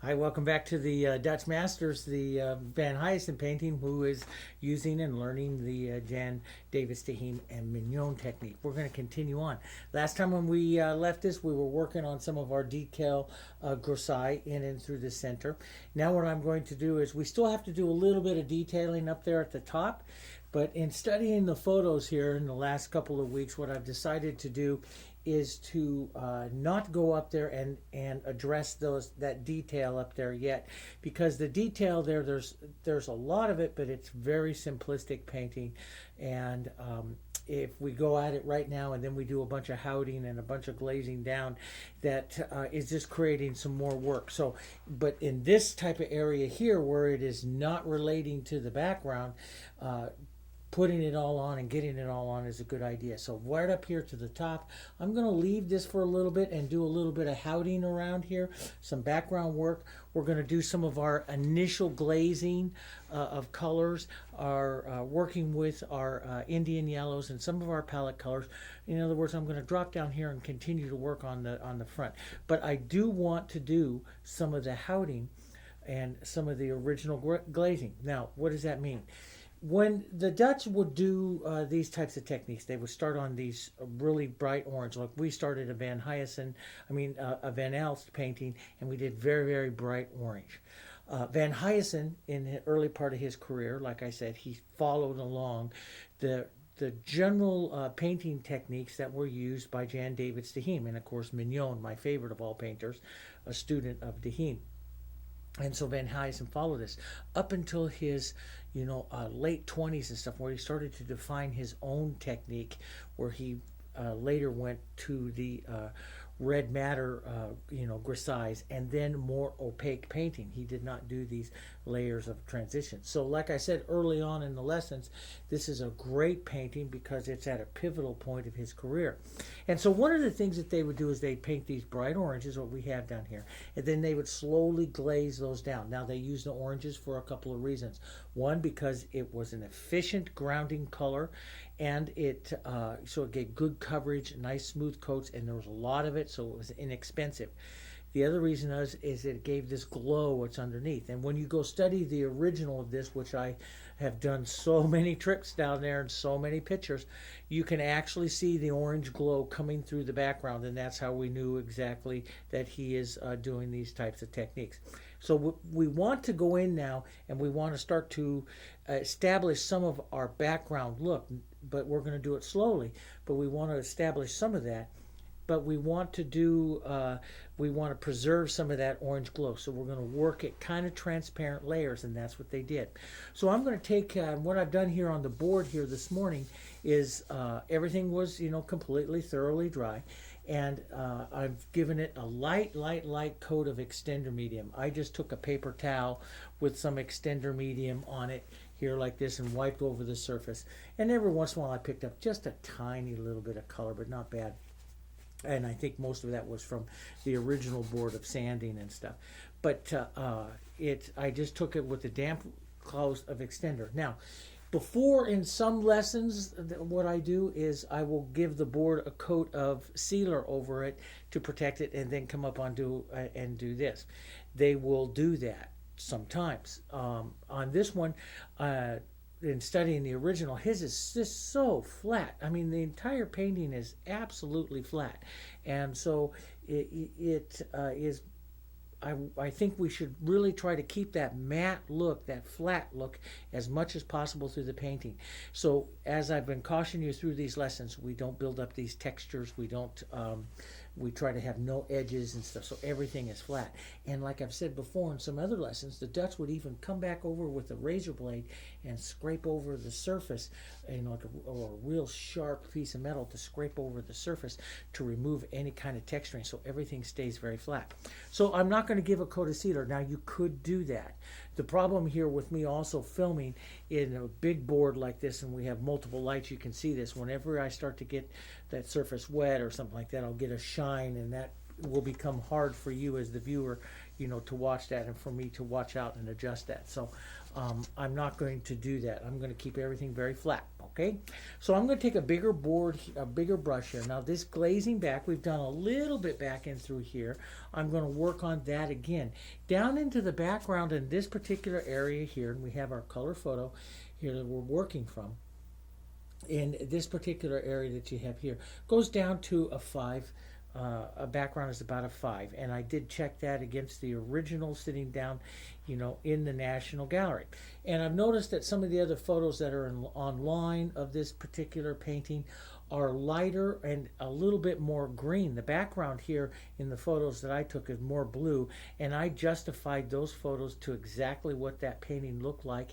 Hi, welcome back to the Dutch Masters, the Van Hyacinth painting, who is using and learning the Jan Davis Tahim and Mignon technique. We're going to continue on. Last time when we left this, we were working on some of our decal grisaille in and through the center. Now what I'm going to do is we still have to do a little bit of detailing up there at the top, but in studying the photos here in the last couple of weeks, what I've decided to do is to not go up there and address that detail up there yet, because the detail there's a lot of it, but it's very simplistic painting, and if we go at it right now and then we do a bunch of houting and a bunch of glazing down, that is just creating some more work. So, but in this type of area here where it is not relating to the background, putting it all on and getting it all on is a good idea. So right up here to the top, I'm going to leave this for a little bit and do a little bit of houting around here, some background work. We're going to do some of our initial glazing of colors, our working with our Indian yellows and some of our palette colors. In other words, I'm going to drop down here and continue to work on the front. But I do want to do some of the houting and some of the original glazing. Now, what does that mean? When the Dutch would do these types of techniques, they would start on these really bright orange. Like we started a Van Hyacinth, a Van Elst painting, and we did very, very bright orange. Van Hyacinth, in the early part of his career, like I said, he followed along the general painting techniques that were used by Jan Davis Tahim, and of course Mignon, my favorite of all painters, a student of Tahim. And so Van Hyacinth followed this up until his, late 20s and stuff, where he started to define his own technique, where he later went to the red matter, grisailles, and then more opaque painting. He did not do these layers of transition. So like I said early on in the lessons, this is a great painting because it's at a pivotal point of his career. And so one of the things that they would do is they'd paint these bright oranges, what we have down here, and then they would slowly glaze those down. Now they use the oranges for a couple of reasons. One, because it was an efficient grounding color, and it gave good coverage, nice smooth coats, and there was a lot of it, so it was inexpensive. The other reason is it gave this glow what's underneath. And when you go study the original of this, which I have done so many trips down there and so many pictures, you can actually see the orange glow coming through the background, and that's how we knew exactly that he is doing these types of techniques. So we want to go in now and we want to start to establish some of our background look, but we're going to do it slowly, but we want to establish some of that. But we want to preserve some of that orange glow. So we're going to work at kind of transparent layers, and that's what they did. So I'm going to take what I've done here on the board here this morning is everything was, completely thoroughly dry. And I've given it a light coat of extender medium. I just took a paper towel with some extender medium on it here like this and wiped over the surface. And every once in a while I picked up just a tiny little bit of color, but not bad. And I think most of that was from the original board of sanding and stuff. But I just took it with the damp cloth of extender. Now, before in some lessons, what I do is I will give the board a coat of sealer over it to protect it, and then come up and do this. They will do that sometimes. On this one, in studying the original, his is just so flat. I mean, the entire painting is absolutely flat, and so it is. I think we should really try to keep that matte look, that flat look, as much as possible through the painting. So as I've been cautioning you through these lessons, we don't build up these textures. We don't. We try to have no edges and stuff, so everything is flat. And like I've said before in some other lessons, the Dutch would even come back over with a razor blade and scrape over the surface, or a real sharp piece of metal to scrape over the surface to remove any kind of texturing, so everything stays very flat. So I'm not going to give a coat of sealer. Now you could do that. The problem here with me also filming in a big board like this, and we have multiple lights, you can see this. Whenever I start to get that surface wet or something like that, I'll get a shine, and that will become hard for you as the viewer, to watch that, and for me to watch out and adjust that. So I'm not going to do that. I'm going to keep everything very flat. Okay, so I'm going to take a bigger a bigger brush here. Now this glazing back, we've done a little bit back in through here. I'm going to work on that again. Down into the background in this particular area here, and we have our color photo here that we're working from. In this particular area that you have here, goes down to a 5. A background is about a 5, and I did check that against the original sitting down, in the National Gallery. And I've noticed that some of the other photos that are online of this particular painting are lighter and a little bit more green. The background here in the photos that I took is more blue, and I justified those photos to exactly what that painting looked like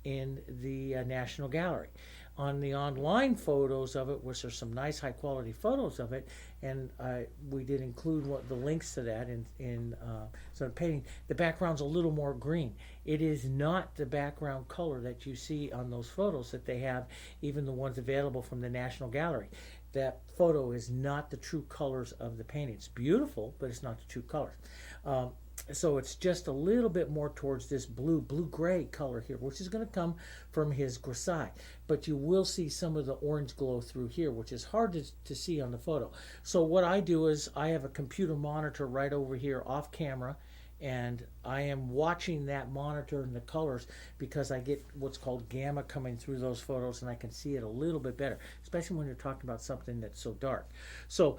in the National Gallery. On the online photos of it, which are some nice high quality photos of it, and we did include the links to that in some painting, the background's a little more green. It is not the background color that you see on those photos that they have, even the ones available from the National Gallery. That photo is not the true colors of the painting. It's beautiful, but it's not the true colors. So it's just a little bit more towards this blue-gray color here, which is going to come from his grisaille. But you will see some of the orange glow through here, which is hard to see on the photo. So what I do is I have a computer monitor right over here off camera, and I am watching that monitor and the colors because I get what's called gamma coming through those photos, and I can see it a little bit better, especially when you're talking about something that's so dark. So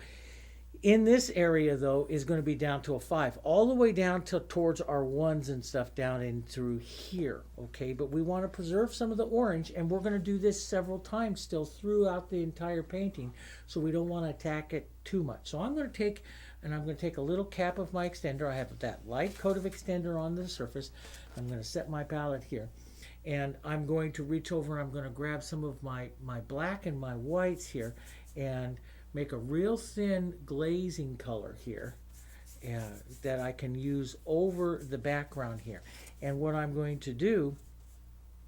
in this area, though, is going to be down to a 5, all the way down to towards our 1s and stuff down in through here, okay? But we want to preserve some of the orange, and we're going to do this several times still throughout the entire painting, so we don't want to attack it too much. So I'm going to take a little cap of my extender. I have that light coat of extender on the surface. I'm going to set my palette here, and I'm going to reach over and I'm going to grab some of my black and my whites here and make a real thin glazing color here that I can use over the background here. And what I'm going to do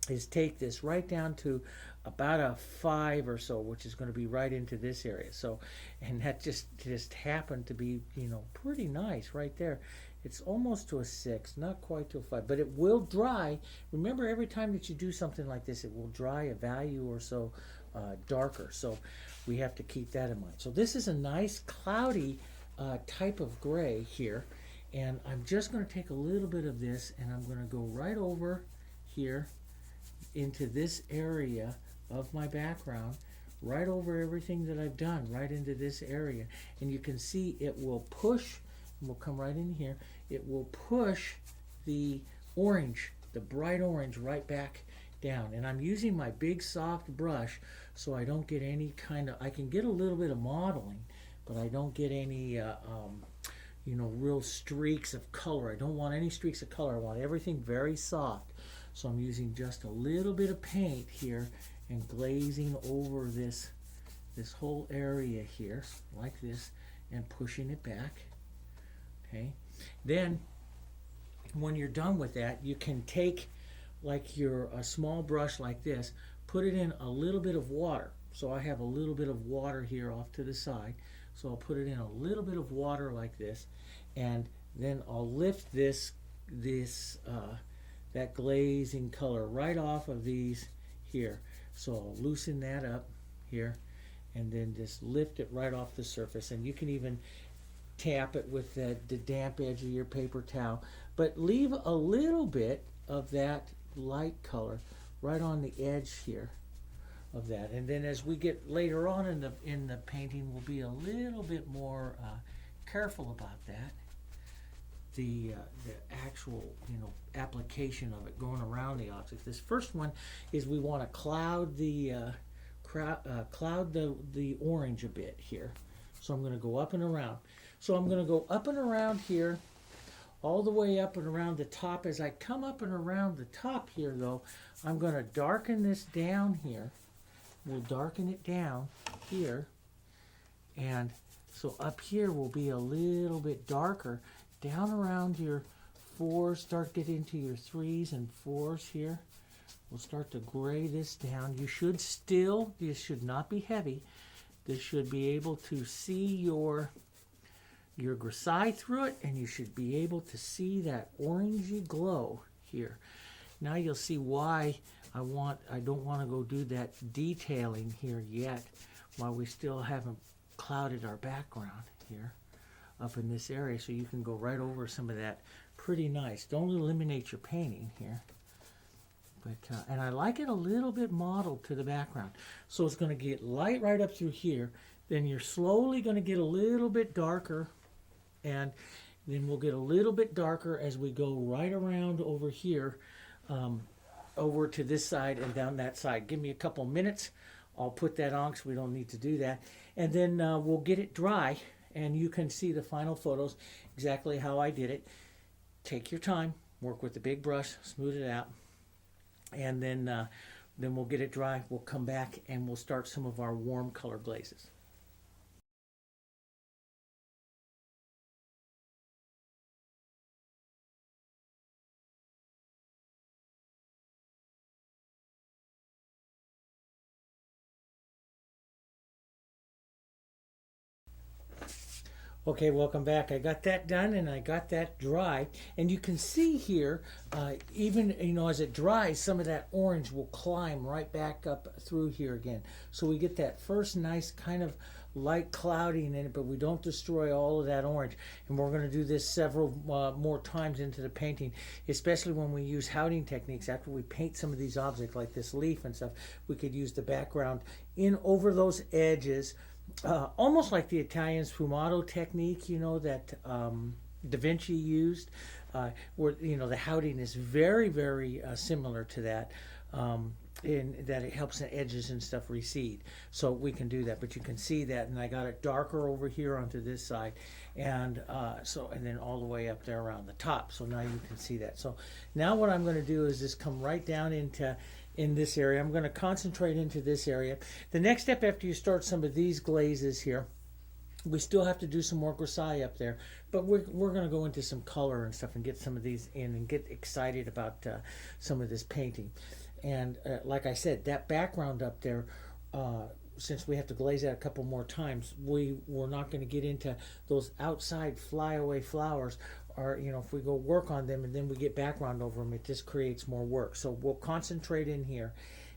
is take this right down to about a 5 or so, which is going to be right into this area. So, and that just happened to be, pretty nice right there. It's almost to a 6, not quite to a 5, but it will dry. Remember, every time that you do something like this, it will dry a value or so darker. So we have to keep that in mind. So this is a nice cloudy type of gray here, and I'm just going to take a little bit of this and I'm going to go right over here into this area of my background, right over everything that I've done, right into this area. And you can see it will push, and we'll come right in here, it will push the orange, the bright orange, right back down. And I'm using my big soft brush so I don't get any kind of, I can get a little bit of modeling, but I don't get any real streaks of color. I don't want any streaks of color. I want everything very soft. So I'm using just a little bit of paint here and glazing over this whole area here like this and pushing it back. Okay, then when you're done with that, you can take like a small brush like this, put it in a little bit of water. So I have a little bit of water here off to the side, so I'll put it in a little bit of water like this, and then I'll lift that glazing color right off of these here. So I'll loosen that up here and then just lift it right off the surface. And you can even tap it with the damp edge of your paper towel, but leave a little bit of that light color right on the edge here of that. And then as we get later on in the painting, we'll be a little bit more careful about that. The actual application of it going around the object. This first one is we want to cloud the orange a bit here. So I'm going to go up and around. So I'm going to go up and around here, all the way up and around the top. As I come up and around the top here, though, I'm going to darken this down here. We'll darken it down here, and so up here will be a little bit darker. Down around your 4s, start getting to your 3s and 4s here. We'll start to gray this down. This should not be heavy. This should be able to see your your grisaille through it, and you should be able to see that orangey glow here. Now you'll see why I don't want to go do that detailing here yet, while we still haven't clouded our background here up in this area, so you can go right over some of that pretty nice. Don't eliminate your painting here. But, and I like it a little bit mottled to the background. So it's going to get light right up through here. Then you're slowly going to get a little bit darker. And then we'll get a little bit darker as we go right around over here, over to this side and down that side. Give me a couple minutes. I'll put that on because we don't need to do that. And then we'll get it dry. And you can see the final photos, exactly how I did it. Take your time. Work with the big brush. Smooth it out. And then we'll get it dry. We'll come back and we'll start some of our warm color glazes. Okay, welcome back. I got that done and I got that dry. And you can see here, even as it dries, some of that orange will climb right back up through here again. So we get that first nice kind of light clouding in it, but we don't destroy all of that orange. And we're going to do this several more times into the painting, especially when we use houting techniques. After we paint some of these objects like this leaf and stuff, we could use the background in over those edges. Almost like the Italian sfumato technique, that Da Vinci used, where the houting is very, very similar to that, in that it helps the edges and stuff recede. So we can do that, but you can see that, and I got it darker over here onto this side, and and then all the way up there around the top. So now you can see that. So now what I'm going to do is just come right down in this area. I'm going to concentrate into this area. The next step after you start some of these glazes here, we still have to do some more grisaille up there, but we're going to go into some color and stuff and get some of these in and get excited about some of this painting. And like I said, that background up there, since we have to glaze that a couple more times, we're not going to get into those outside flyaway flowers. Or if we go work on them and then we get background over them, it just creates more work. So we'll concentrate in here,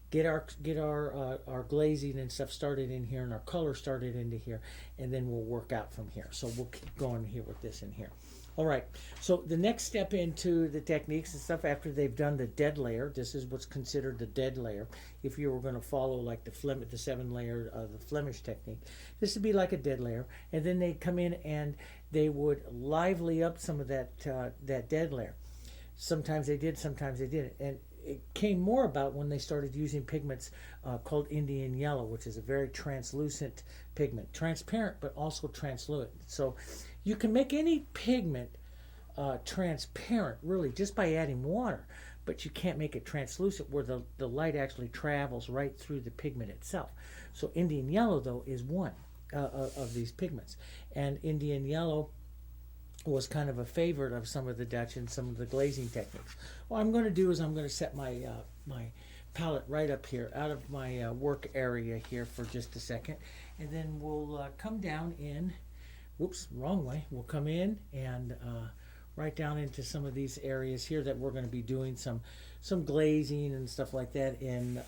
get our glazing and stuff started in here, and our color started into here, and then we'll work out from here. So we'll keep going here with this in here. All right, so the next step into the techniques and stuff, after they've done the dead layer, this is what's considered the dead layer. If you were going to follow like the 7-layer, the Flemish technique, this would be like a dead layer. And then they come in and they would lively up some of that dead layer. Sometimes they did, sometimes they didn't. And it came more about when they started using pigments called Indian yellow, which is a very translucent pigment. Transparent, but also translucent. So you can make any pigment transparent, really, just by adding water. But you can't make it translucent where the light actually travels right through the pigment itself. So Indian yellow, though, is one of these pigments. And Indian yellow was kind of a favorite of some of the Dutch and some of the glazing techniques. What I'm going to do is I'm going to set my my palette right up here out of my work area here for just a second, and then we'll come down in, whoops, wrong way, we'll come in and right down into some of these areas here that we're going to be doing some glazing and stuff like that in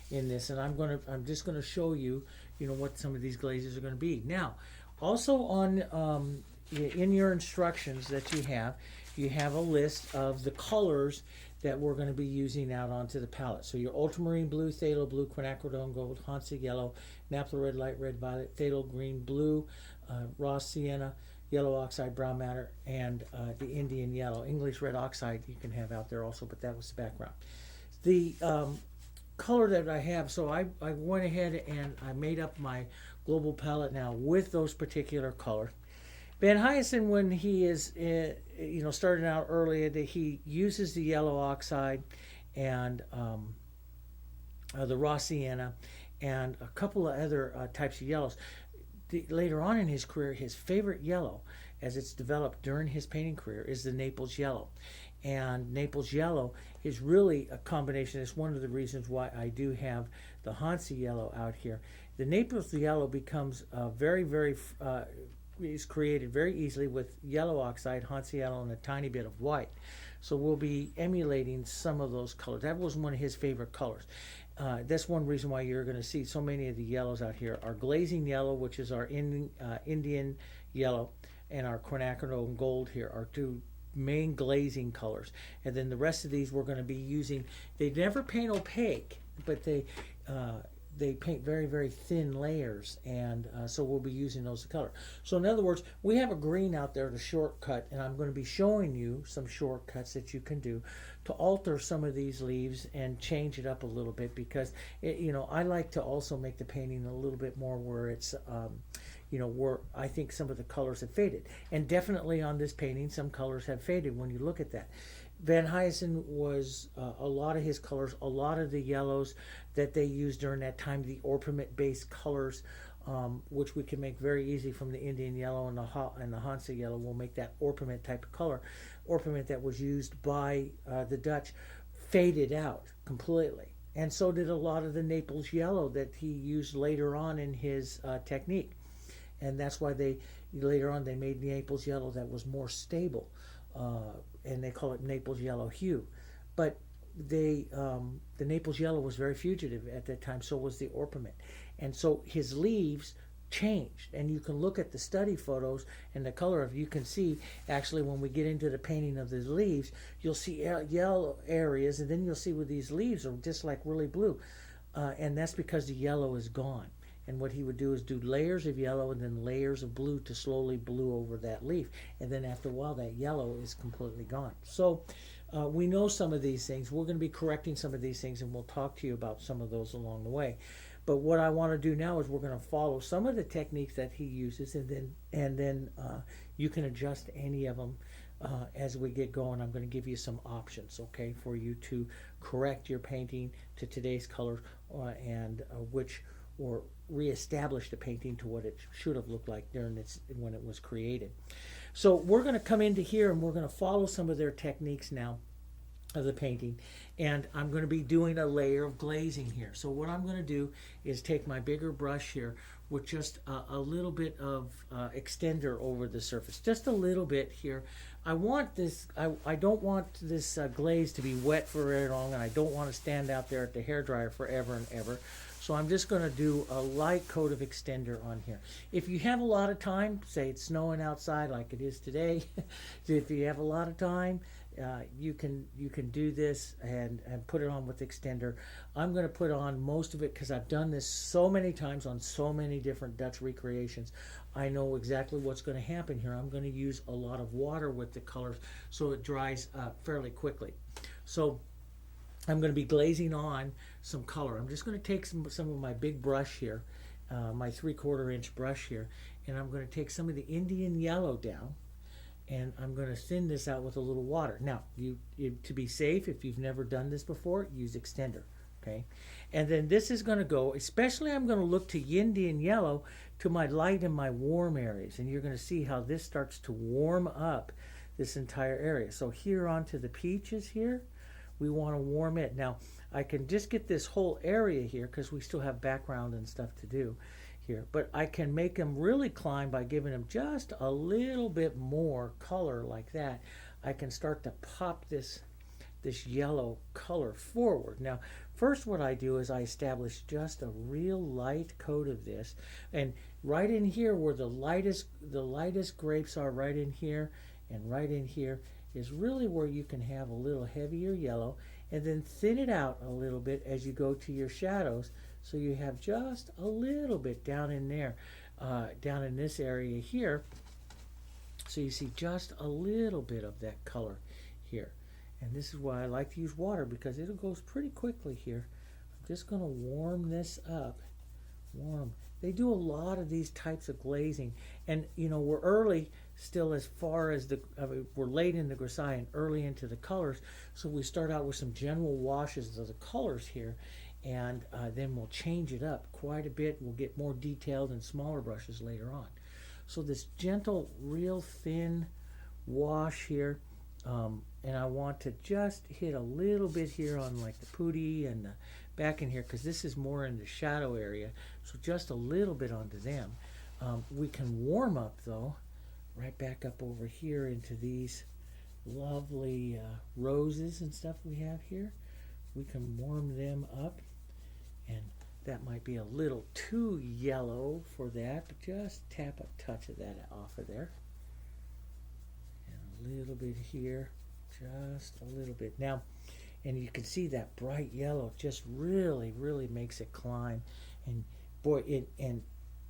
this. And I'm just going to show you what some of these glazes are going to be. Now also on in your instructions that you have a list of the colors that we're going to be using out onto the palette. So your ultramarine blue, phthalo blue, quinacridone gold, Hansa yellow, naphtha red, light red, violet, phthalo green, blue, raw sienna, yellow oxide, brown matter, and the Indian yellow. English red oxide you can have out there also, but that was the background. The color that I have, so I went ahead and I made up my global palette now with those particular colors. Van Hyacinth, when he is, starting out earlier, that he uses the yellow oxide and the raw sienna and a couple of other types of yellows. Later on in his career, his favorite yellow, as it's developed during his painting career, is the Naples yellow. And Naples yellow is really a combination. It's one of the reasons why I do have the Hansa yellow out here. The Naples yellow becomes very, very is created very easily with yellow oxide, Hansa yellow, and a tiny bit of white. So we'll be emulating some of those colors. That was one of his favorite colors. That's one reason why you're going to see so many of the yellows out here. Our glazing yellow, which is our Indian yellow, and our quinacridone gold here are two main glazing colors. And then the rest of these we're going to be using. They never paint opaque, but they paint very, very thin layers, and so we'll be using those to color. So in other words, we have a green out there to shortcut, and I'm going to be showing you some shortcuts that you can do to alter some of these leaves and change it up a little bit, because I like to also make the painting a little bit more where it's where I think some of the colors have faded. And definitely on this painting, some colors have faded when you look at that. Van Huysen was a lot of his colors, a lot of the yellows that they used during that time, the orpiment-based colors, which we can make very easy from the Indian yellow and the Hansa yellow. We'll make that orpiment type of color. Orpiment that was used by the Dutch faded out completely. And so did a lot of the Naples yellow that he used later on in his technique. And that's why later on they made Naples yellow that was more stable. And they call it Naples yellow hue. But the Naples yellow was very fugitive at that time, so was the orpiment. And so his leaves changed, and you can look at the study photos and the color of, you can see actually when we get into the painting of the leaves, you'll see yellow areas, and then you'll see where these leaves are just like really blue. And that's because the yellow is gone. And what he would do is do layers of yellow and then layers of blue to slowly blue over that leaf. And then after a while, that yellow is completely gone. So we know some of these things. We're going to be correcting some of these things, and we'll talk to you about some of those along the way. But what I want to do now is we're going to follow some of the techniques that he uses, and then you can adjust any of them as we get going. I'm going to give you some options, okay, for you to correct your painting to today's color or reestablish the painting to what it should have looked like when it was created. So we're going to come into here and we're going to follow some of their techniques now of the painting, and I'm going to be doing a layer of glazing here. So what I'm going to do is take my bigger brush here with just a little bit of extender over the surface, just a little bit here. I want this, I don't want this glaze to be wet for very long, and I don't want to stand out there at the hairdryer forever and ever. So I'm just going to do a light coat of extender on here. If you have a lot of time, say it's snowing outside like it is today, if you have a lot of time, you can do this and put it on with extender. I'm going to put on most of it because I've done this so many times on so many different Dutch recreations. I know exactly what's going to happen here. I'm going to use a lot of water with the colors so it dries fairly quickly. So I'm going to be glazing on some color. I'm just going to take some of my big brush here, my 3/4 inch brush here, and I'm going to take some of the Indian yellow down, and I'm going to thin this out with a little water. Now, to be safe, if you've never done this before, use extender, okay? And then this is going to go, especially I'm going to look to Indian yellow to my light and my warm areas, and you're going to see how this starts to warm up this entire area. So here onto the peaches here, we want to warm it. Now, I can just get this whole area here because we still have background and stuff to do here, but I can make them really climb by giving them just a little bit more color like that. I can start to pop this yellow color forward. Now, first what I do is I establish just a real light coat of this, and right in here where the lightest grapes are, right in here and right in here, is really where you can have a little heavier yellow, and then thin it out a little bit as you go to your shadows, so you have just a little bit down in there, down in this area here, so you see just a little bit of that color here. And this is why I like to use water, because it goes pretty quickly here. I'm just going to warm this up. They do a lot of these types of glazing, and we're early still as far as we're late in the grisaille and early into the colors, so we start out with some general washes of the colors here, and then we'll change it up quite a bit. We'll get more detailed and smaller brushes later on. So this gentle, real thin wash here, and I want to just hit a little bit here on like the pooty and the back in here, because this is more in the shadow area, so just a little bit onto them. We can warm up though, right back up over here into these lovely roses and stuff we have here. We can warm them up, and that might be a little too yellow for that, but just tap a touch of that off of there. And a little bit here, just a little bit. Now, and you can see that bright yellow just really, really makes it climb. And boy, and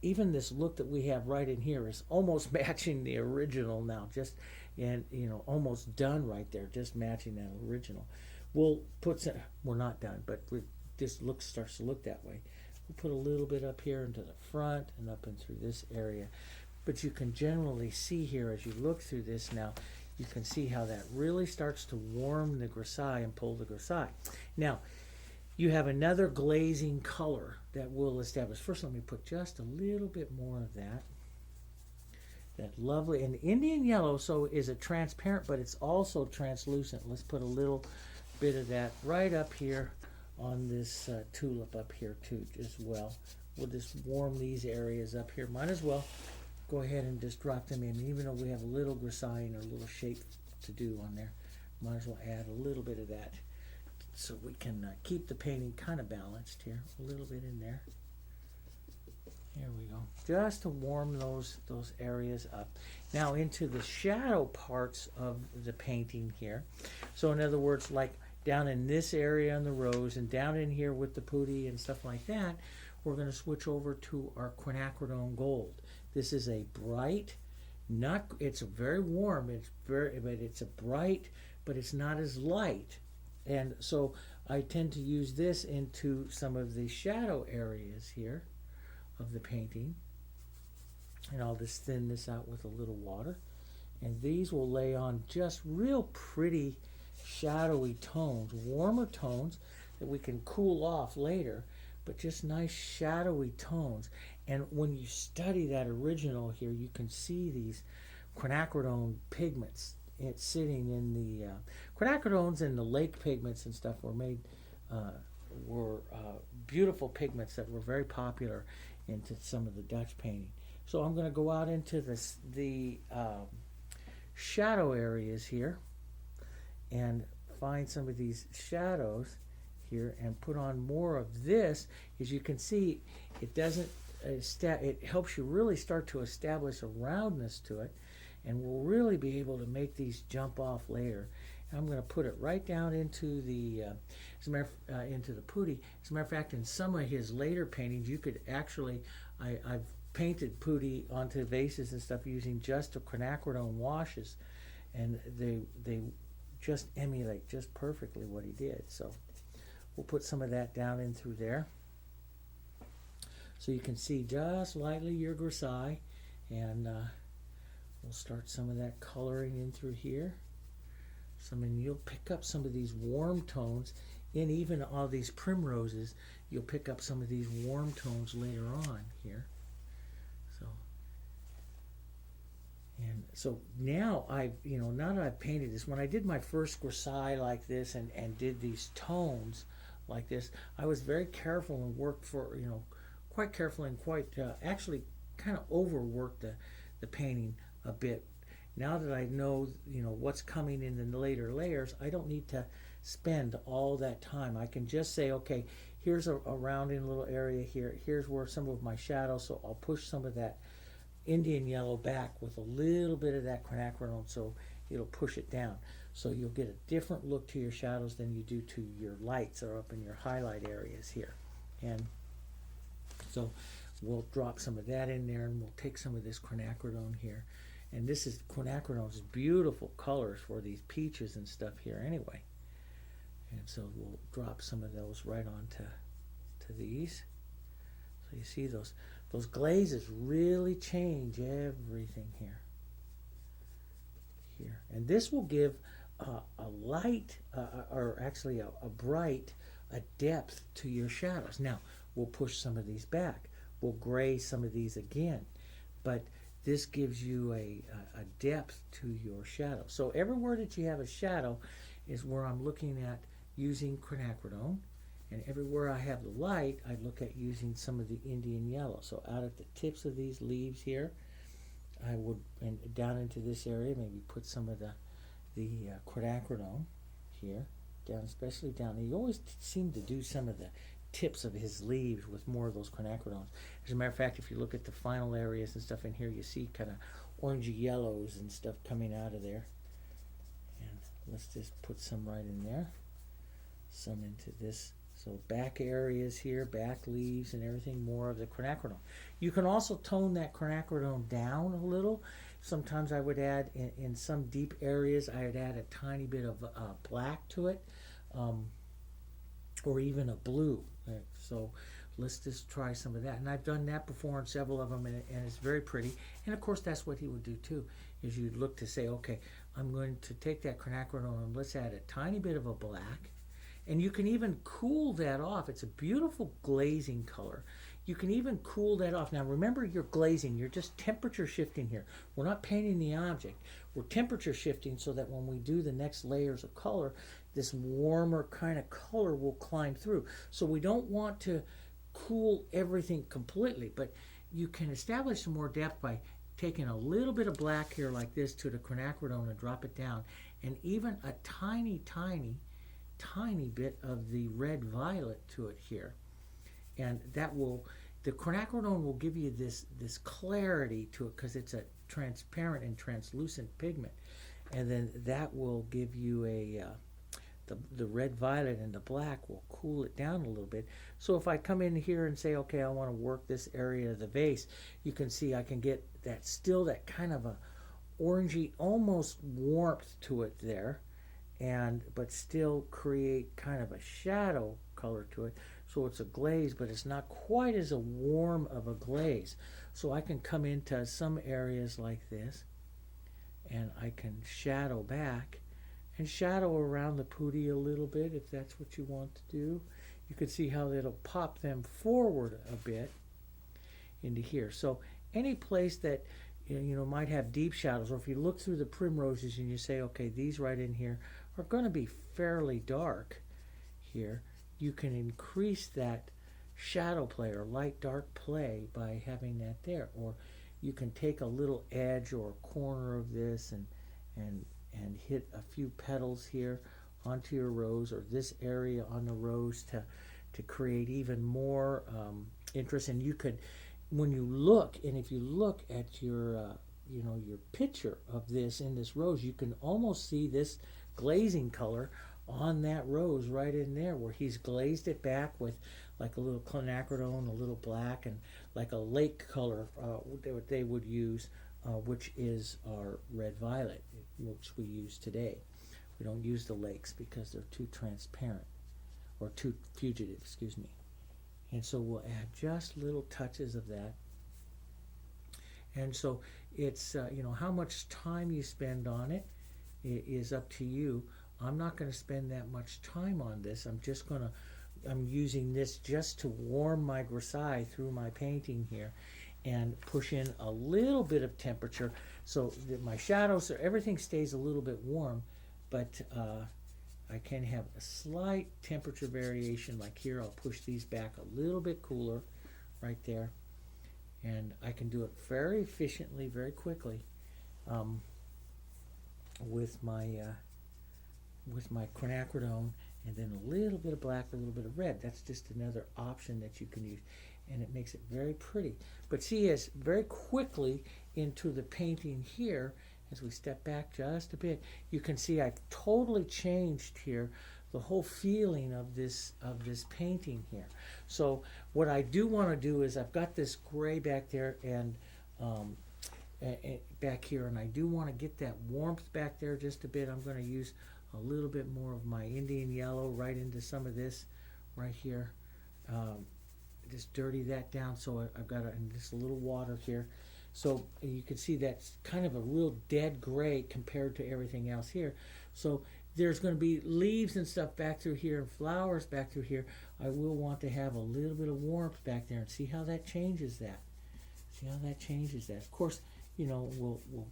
even this look that we have right in here is almost matching the original now. Just, and almost done right there, just matching that original. We'll put some, we're not done, but this starts to look that way. We'll put a little bit up here into the front and up and through this area. But you can generally see here as you look through this now, you can see how that really starts to warm the grisaille and pull the grisaille. Now, you have another glazing color that will establish. First, let me put just a little bit more of that. That lovely, and Indian yellow is a transparent, but it's also translucent. Let's put a little bit of that right up here on this tulip up here too as well. We'll just warm these areas up here. Might as well go ahead and just drop them in, even though we have a little grisaille or a little shape to do on there. Might as well add a little bit of that so we can keep the painting kind of balanced here. A little bit in there. There we go. Just to warm those areas up. Now into the shadow parts of the painting here. So in other words, like down in this area on the rose and down in here with the putti and stuff like that, we're going to switch over to our quinacridone gold. This is a bright, it's very warm, but it's a bright, but it's not as light. And so I tend to use this into some of the shadow areas here of the painting. And I'll just thin this out with a little water. And these will lay on just real pretty shadowy tones, warmer tones that we can cool off later, but just nice shadowy tones. And when you study that original here, you can see these quinacridone pigments. It's sitting in the quinacridones and the lake pigments and stuff were made beautiful pigments that were very popular into some of the Dutch painting. So I'm going to go out into the shadow areas here and find some of these shadows here and put on more of this. As you can see, it doesn't it helps you really start to establish a roundness to it, and we'll really be able to make these jump off later. And I'm going to put it right down into the into the putti. As a matter of fact, in some of his later paintings, you could actually I've painted putti onto vases and stuff using just the quinacridone washes, and they just emulate just perfectly what he did. So we'll put some of that down in through there, so you can see just lightly your grisaille, and we'll start some of that coloring in through here. And you'll pick up some of these warm tones in even all these primroses. You'll pick up some of these warm tones later on here. So now now that I've painted this, when I did my first grisaille like this and did these tones like this, I was very careful and worked for quite carefully and quite actually kind of overworked the painting a bit. Now that I know what's coming in the later layers, I don't need to spend all that time. I can just say, okay, here's a rounding little area here. Here's where some of my shadows, so I'll push some of that Indian yellow back with a little bit of that quinacridone, so it'll push it down. So you'll get a different look to your shadows than you do to your lights or up in your highlight areas here. And so we'll drop some of that in there, and we'll take some of this quinacridone here. And this is quinacridone's beautiful colors for these peaches and stuff here anyway. And so we'll drop some of those right onto these. So you see those glazes really change everything here. And this will give a light, or actually a bright, a depth to your shadows. Now, we'll push some of these back. We'll gray some of these again. But this gives you a depth to your shadow. So everywhere that you have a shadow is where I'm looking at using quinacridone And everywhere I have the light, I look at using some of the Indian yellow. So out at the tips of these leaves here, I would, and down into this area, maybe put some of the quinacridone here, down, especially down. He always seemed to do some of the tips of his leaves with more of those quinacridones. As a matter of fact, if you look at the final areas and stuff in here, you see kind of orangey yellows and stuff coming out of there. And let's just put some right in there, some into this. So back areas here, back leaves and everything, more of the quinacridone. You can also tone that quinacridone down a little. Sometimes I would add, in some deep areas, I would add a tiny bit of black to it, or even a blue. So let's just try some of that. And I've done that before in several of them, and it's very pretty. And of course, that's what he would do too, is you'd look to say, okay, I'm going to take that quinacridone and let's add a tiny bit of a black. And you can even cool that off. It's a beautiful glazing color. You can even cool that off. Now remember, you're glazing. You're just temperature shifting here. We're not painting the object. We're temperature shifting so that when we do the next layers of color, this warmer kind of color will climb through. So we don't want to cool everything completely, but you can establish some more depth by taking a little bit of black here like this to the quinacridone and drop it down, and even a tiny bit of the red violet to it here. And that will, the quinacridone will give you this clarity to it because it's a transparent and translucent pigment. And then that will give you the red violet, and the black will cool it down a little bit. So if I come in here and say, okay, I want to work this area of the vase, you can see I can get that kind of a orangey, almost warmth to it there, but still create kind of a shadow color to it. So it's a glaze, but it's not quite as a warm of a glaze. So I can come into some areas like this, and I can shadow back and shadow around the putti a little bit if that's what you want to do. You can see how it'll pop them forward a bit into here. So any place that might have deep shadows, or if you look through the primroses and you say, okay, these right in here are going to be fairly dark here, you can increase that shadow play or light dark play by having that there. Or you can take a little edge or a corner of this and hit a few petals here onto your rose, or this area on the rose, to create even more interest. And you could, when you look, and if you look at your your picture of this in this rose, you can almost see this glazing color on that rose right in there, where he's glazed it back with like a little quinacridone, a little black, and like a lake color that they would use, which is our red violet, which we use today. We don't use the lakes because they're too transparent, or too fugitive, excuse me. And so we'll add just little touches of that. And so it's, how much time you spend on it is up to you. I'm not going to spend that much time on this. I'm using this just to warm my grisaille through my painting here, and push in a little bit of temperature so that my shadows, everything stays a little bit warm, but I can have a slight temperature variation. Like here, I'll push these back a little bit cooler right there, and I can do it very efficiently, very quickly, with my quinacridone, and then a little bit of black, a little bit of red. That's just another option that you can use, and it makes it very pretty. But see, as very quickly into the painting here, as we step back just a bit, you can see I've totally changed here the whole feeling of this painting here. So what I do want to do is, I've got this gray back there and back here, and I do want to get that warmth back there just a bit. I'm going to use a little bit more of my Indian yellow right into some of this right here. Just dirty that down. So I've got just a little water here. So you can see that's kind of a real dead gray compared to everything else here. So there's going to be leaves and stuff back through here and flowers back through here. I will want to have a little bit of warmth back there, and see how that changes that. See how that changes that. Of course, we'll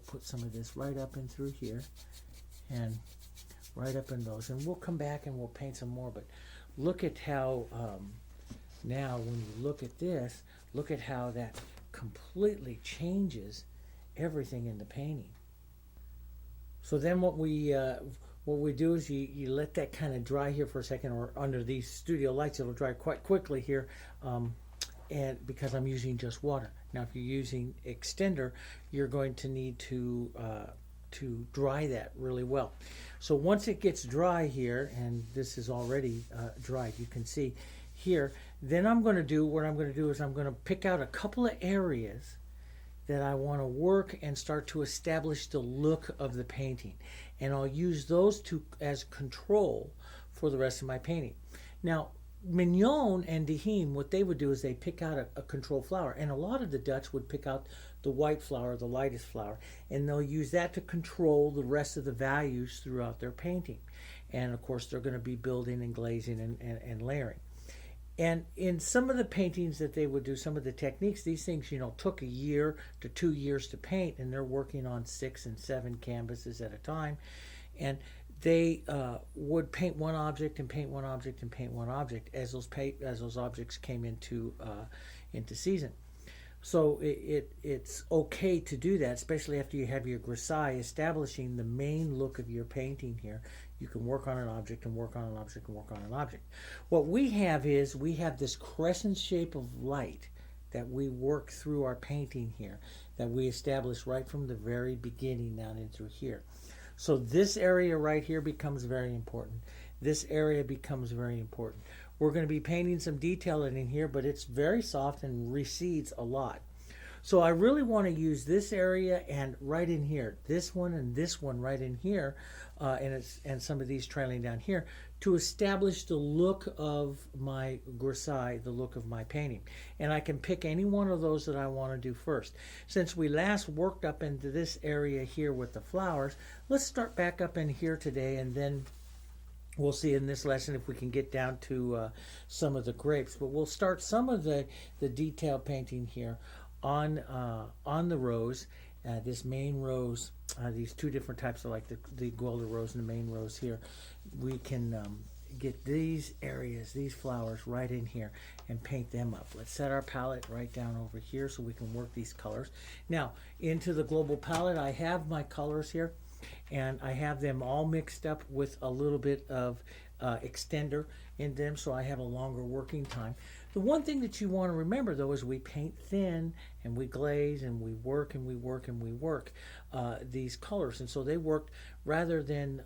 put some of this right up in through here, and right up in those, and we'll come back and we'll paint some more. But look at how now when you look at this, look at how that completely changes everything in the painting. So then what we do is you let that kind of dry here for a second, or under these studio lights it'll dry quite quickly here, and because I'm using just water. Now if you're using extender, you're going to need to dry that really well. So once it gets dry here, and this is already dried, you can see here, then what I'm going to do is I'm going to pick out a couple of areas that I want to work and start to establish the look of the painting. And I'll use those two as control for the rest of my painting. Now, Mignon and De Heem, what they would do is they pick out a control flower. And a lot of the Dutch would pick out the white flower, the lightest flower, and they'll use that to control the rest of the values throughout their painting. And of course, they're going to be building and glazing and layering. And in some of the paintings that they would do, some of the techniques, these things, took a year to 2 years to paint, and they're working on 6 and 7 canvases at a time. And they would paint one object and paint one object and paint one object as those objects came into season. So it's okay to do that, especially after you have your grisaille establishing the main look of your painting here. You can work on an object and work on an object and work on an object. What we have is we have this crescent shape of light that we work through our painting here, that we establish right from the very beginning down in through here. So this area right here becomes very important. This area becomes very important. We're going to be painting some detail in here, but it's very soft and recedes a lot. So I really want to use this area and right in here, this one and this one right in here, and some of these trailing down here, to establish the look of my grisaille, the look of my painting. And I can pick any one of those that I want to do first. Since we last worked up into this area here with the flowers, let's start back up in here today, and then we'll see in this lesson if we can get down to some of the grapes. But we'll start some of the detail painting here on the rose, this main rose, these two different types of, like the Guelder rose and the main rose here. We can get these areas, these flowers right in here and paint them up. Let's set our palette right down over here so we can work these colors. Now, into the global palette, I have my colors here, and I have them all mixed up with a little bit of extender in them, so I have a longer working time. The one thing that you want to remember, though, is we paint thin and we glaze and we work and we work and we work these colors. And so they worked, rather than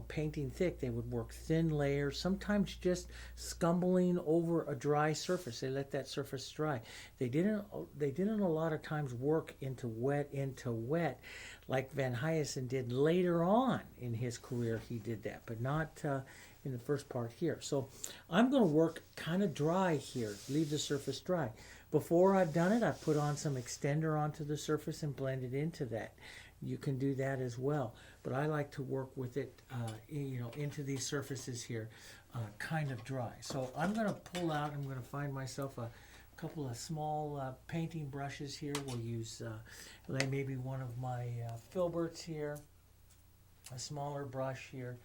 painting thick, they would work thin layers, sometimes just scumbling over a dry surface. They let that surface dry. They didn't a lot of times work into wet like Van Heysen did later on in his career. He did that, but not in the first part here. So I'm going to work kind of dry here, leave the surface dry. Before I've done it, I've put on some extender onto the surface and blended into that. You can do that as well, but I like to work with it into these surfaces here kind of dry. So I'm going to pull out, I'm going to find myself a couple of small painting brushes here. We'll use maybe one of my filberts here, a smaller brush here,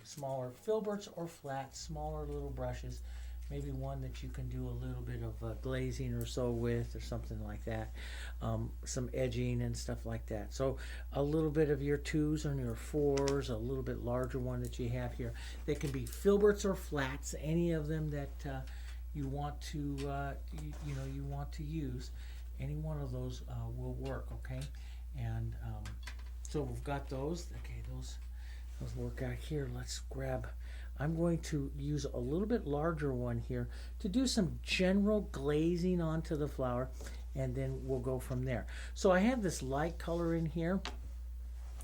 smaller filberts or flat, smaller little brushes, maybe one that you can do a little bit of glazing or so with, or something like that, some edging and stuff like that. So a little bit of your 2s and your 4s, a little bit larger one that you have here. They can be filberts or flats, any of them that you want to you want to use. Any one of those will work, okay? And so we've got those. Okay, those work out here. Let's grab, I'm going to use a little bit larger one here to do some general glazing onto the flower, and then we'll go from there. So I have this light color in here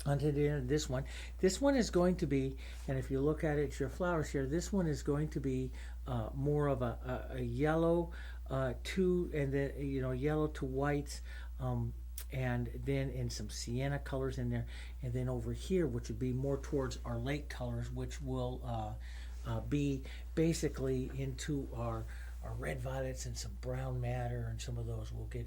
onto the end of this one. This one is going to be, and if you look at it, your flowers here, this one is going to be more of a yellow to, and then yellow to whites, and then in some sienna colors in there, and then over here, which would be more towards our lake colors, which will be basically into our red violets and some brown madder, and some of those we'll get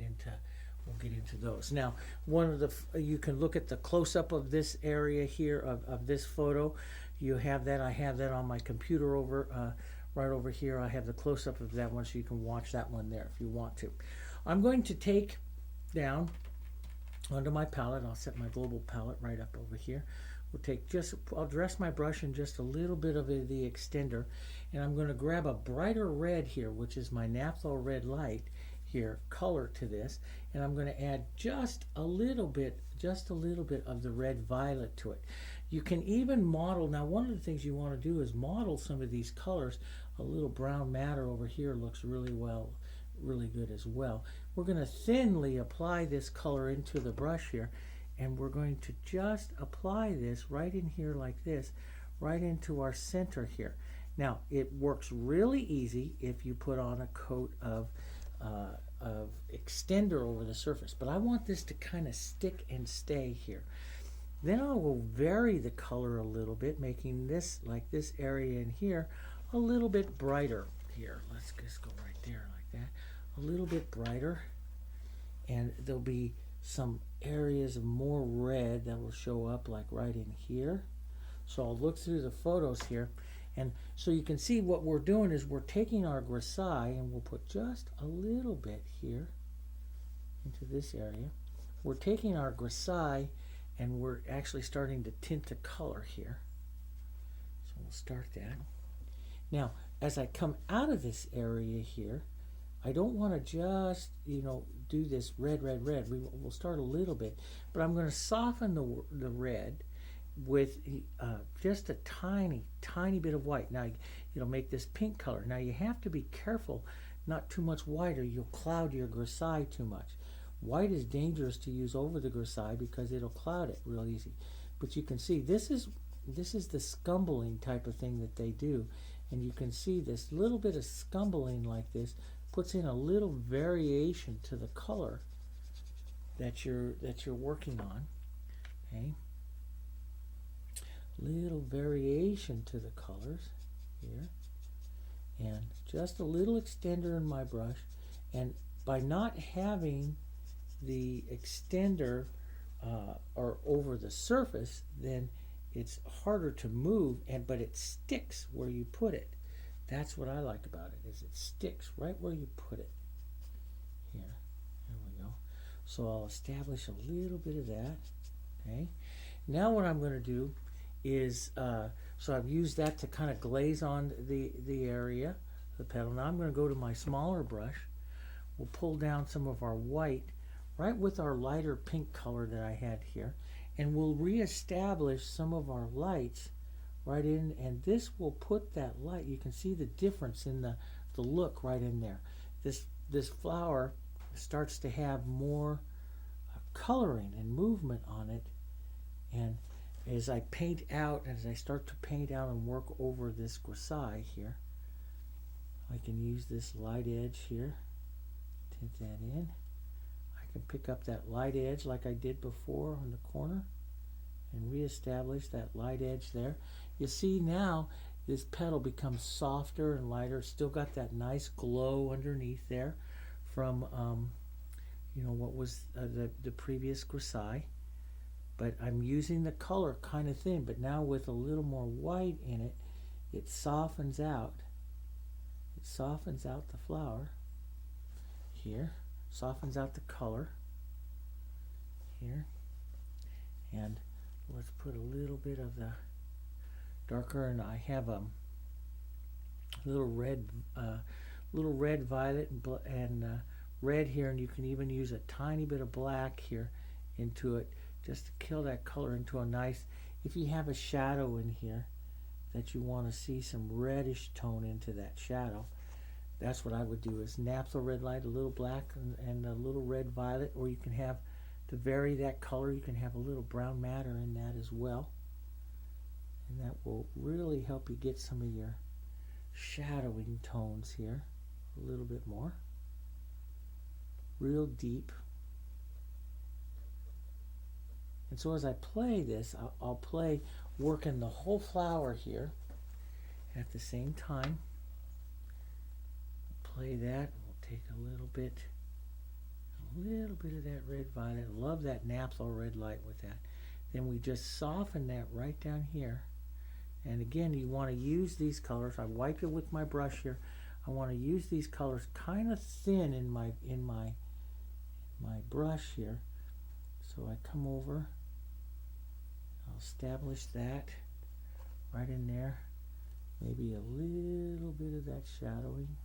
we'll get into those. Now, one of the, you can look at the close-up of this area here of this photo. You have that. I have that on my computer over right over here. I have the close-up of that one, so you can watch that one there if you want to. I'm going to take down onto my palette. I'll set my global palette right up over here. We'll take just, I'll dress my brush in just a little bit of the extender, and I'm going to grab a brighter red here, which is my naphthol red light here, color to this, and I'm going to add just a little bit of the red violet to it. You can even model, now one of the things you want to do is model some of these colors. A little brown matter over here looks really good as well. We're going to thinly apply this color into the brush here, and we're going to just apply this right in here like this, right into our center here. Now, it works really easy if you put on a coat of extender over the surface, but I want this to kind of stick and stay here. Then I will vary the color a little bit, making this, like this area in here, a little bit brighter here. Let's just go right there like that. A little bit brighter, and there'll be some areas of more red that will show up like right in here. So I'll look through the photos here, and so you can see what we're doing is we're taking our grisaille and we'll put just a little bit here into this area. We're taking our grisaille and we're actually starting to tint the color here. So we'll start that. Now, as I come out of this area here, I don't want to just, do this red. We'll start a little bit, but I'm going to soften the red with just a tiny bit of white. Now, make this pink color. Now, you have to be careful, not too much white, or you'll cloud your grisaille too much. White is dangerous to use over the grisaille because it'll cloud it real easy. But you can see this is the scumbling type of thing that they do, and you can see this little bit of scumbling like this puts in a little variation to the color that you're working on. Okay, little variation to the colors here, and just a little extender in my brush. And by not having the extender or over the surface, then it's harder to move, but it sticks where you put it. That's what I like about it, is it sticks right where you put it. Here, there we go. So I'll establish a little bit of that. Okay. Now what I'm going to do is, so I've used that to kind of glaze on the area, the petal. Now I'm going to go to my smaller brush. We'll pull down some of our white right with our lighter pink color that I had here, and we'll reestablish some of our lights right in, and this will put that light, you can see the difference in the look right in there. This flower starts to have more coloring and movement on it, and as I paint out, as I start to paint out and work over this grisaille here, I can use this light edge here, tint that in. I can pick up that light edge like I did before on the corner and reestablish that light edge there. You see now this petal becomes softer and lighter. Still got that nice glow underneath there from what was the previous grisaille. But I'm using the color kind of thin, but now with a little more white in it, it softens out. It softens out the flower here, softens out the color here, and let's put a little bit of the darker, and I have a little red violet and red here, and you can even use a tiny bit of black here into it just to kill that color into a nice, if you have a shadow in here that you want to see some reddish tone into that shadow, that's what I would do, is naphthol red light, a little black and a little red violet, or you can have, to vary that color, you can have a little brown matter in that as well. And that will really help you get some of your shadowing tones here a little bit more. Real deep. And so as I play this, I'll play working the whole flower here at the same time. Play that. We'll take a little little bit of that red violet. Love that naphtha red light with that. Then we just soften that right down here. And again, you want to use these colors. I wipe it with my brush here. I want to use these colors kind of thin in my brush here. So I come over, I'll establish that right in there. Maybe a little bit of that shadowing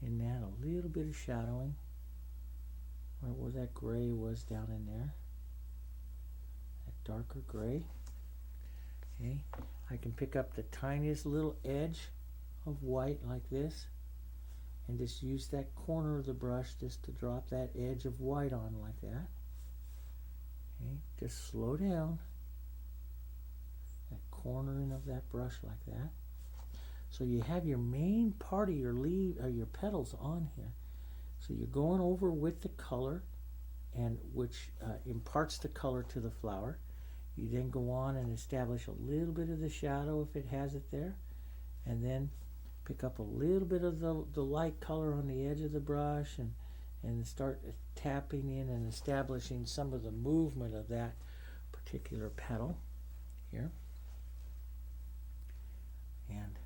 in that, a little bit of shadowing where that gray was down in there, that darker gray. Okay, I can pick up the tiniest little edge of white like this and just use that corner of the brush just to drop that edge of white on like that. Okay, just slow down that cornering of that brush like that. So you have your main part of your leaf or your petals on here. So you're going over with the color, and which imparts the color to the flower. You then go on and establish a little bit of the shadow if it has it there, and then pick up a little bit of the light color on the edge of the brush and start tapping in and establishing some of the movement of that particular petal here. And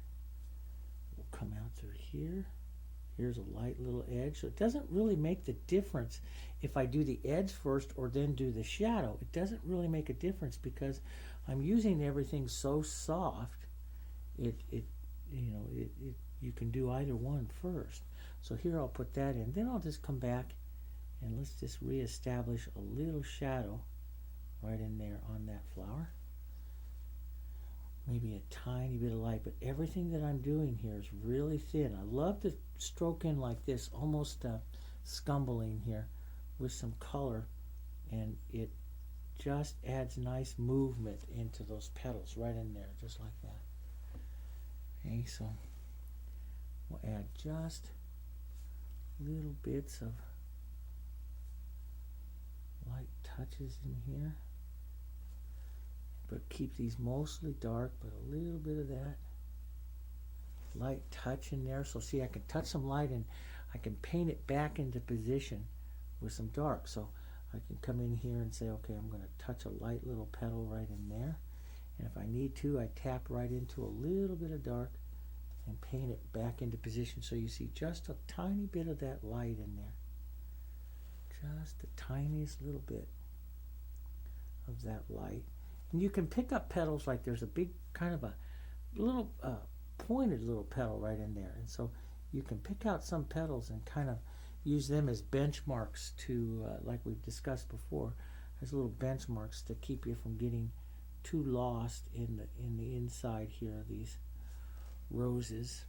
we'll come out through here. Here's a light little edge. So it doesn't really make the difference if I do the edge first or then do the shadow. It doesn't really make a difference because I'm using everything so soft. You can do either one first. So here I'll put that in. Then I'll just come back and let's just reestablish a little shadow right in there on that flower. Maybe a tiny bit of light, but everything that I'm doing here is really thin. I love to stroke in like this, almost scumbling here with some color, and it just adds nice movement into those petals right in there, just like that. Okay, so we'll add just little bits of light touches in here. But keep these mostly dark, but a little bit of that light touch in there. So see, I can touch some light and I can paint it back into position with some dark. So I can come in here and say, okay, I'm going to touch a light little petal right in there. And if I need to, I tap right into a little bit of dark and paint it back into position. So you see just a tiny bit of that light in there. Just the tiniest little bit of that light. And you can pick up petals like there's a big kind of a little pointed little petal right in there. And so you can pick out some petals and kind of use them as benchmarks to, like we've discussed before, as little benchmarks to keep you from getting too lost in the inside here of these roses.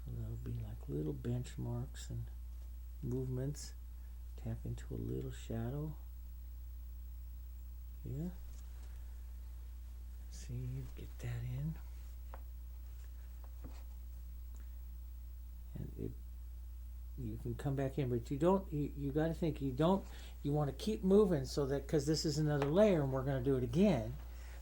So there'll be like little benchmarks and movements. Tap into a little shadow here. See, get that in. And you can come back in, but you got to think you want to keep moving so that, because this is another layer and we're going to do it again.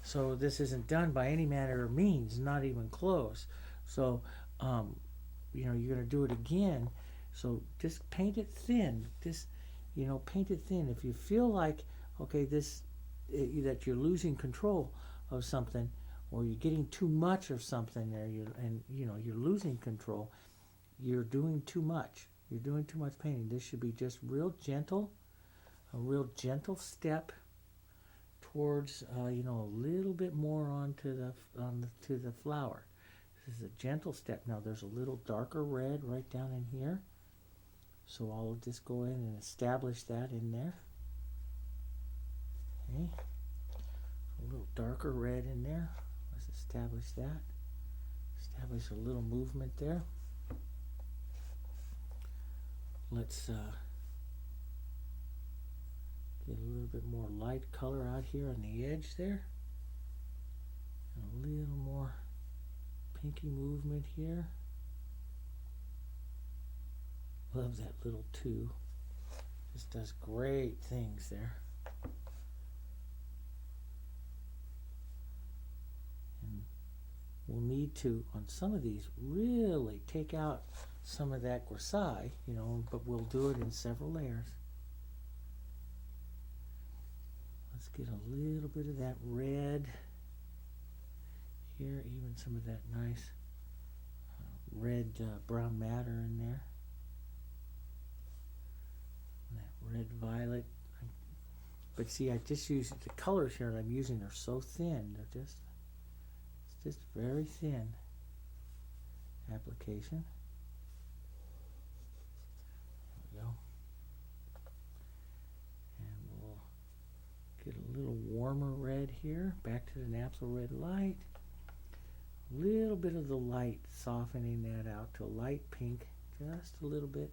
So this isn't done by any manner or means, not even close. So, you're going to do it again. So just paint it thin. Just, paint it thin. If you feel like, okay, that you're losing control of something, or you're getting too much of something there, you're losing control, you're doing too much. You're doing too much painting. This should be just real gentle, a real gentle step towards, a little bit more to the flower. This is a gentle step. Now there's a little darker red right down in here. So I'll just go in and establish that in there. Okay. A little darker red in there. Let's establish that. Establish a little movement there. Let's get a little bit more light color out here on the edge there. And a little more pinky movement here. Love that little 2. Just does great things there. And we'll need to, on some of these, really take out some of that grisaille, you know, but we'll do it in several layers. Let's get a little bit of that red here, even some of that nice red brown matter in there. And that red violet. But see, I just use the colors here that I'm using are so thin. They're just, it's just very thin application. There we go. And we'll get a little warmer red here. Back to the naphtha red light. A little bit of the light, softening that out to a light pink, just a little bit.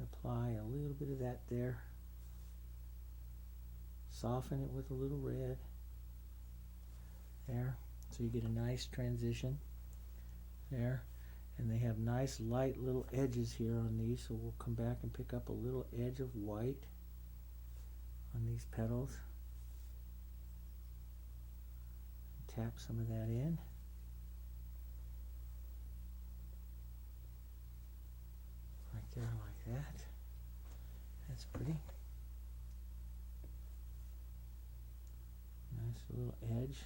Apply a little bit of that there. Soften it with a little red. There. So you get a nice transition there. And they have nice light little edges here on these, so we'll come back and pick up a little edge of white on these petals. Tap some of that in. Right there, like that. That's pretty. Nice little edge.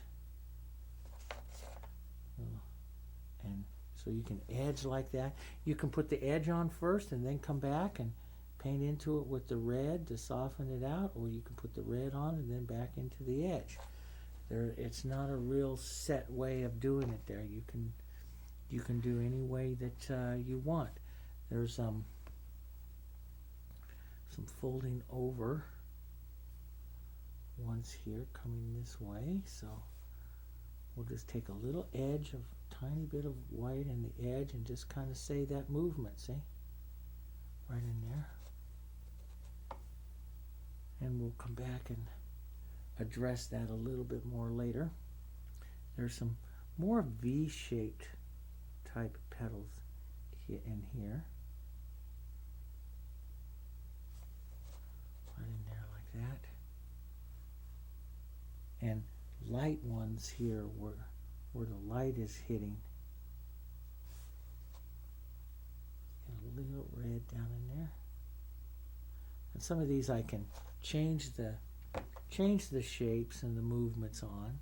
And so you can edge like that. You can put the edge on first and then come back and paint into it with the red to soften it out, or you can put the red on and then back into the edge. It's not a real set way of doing it there. You can do any way that you want. There's some folding over ones here coming this way, so we'll just take a little edge of tiny bit of white in the edge and just kind of say that movement, see? Right in there. And we'll come back and address that a little bit more later. There's some more V-shaped type petals in here. Right in there like that. And light ones here where the light is hitting. Get a little red down in there. And some of these I can change the shapes and the movements on.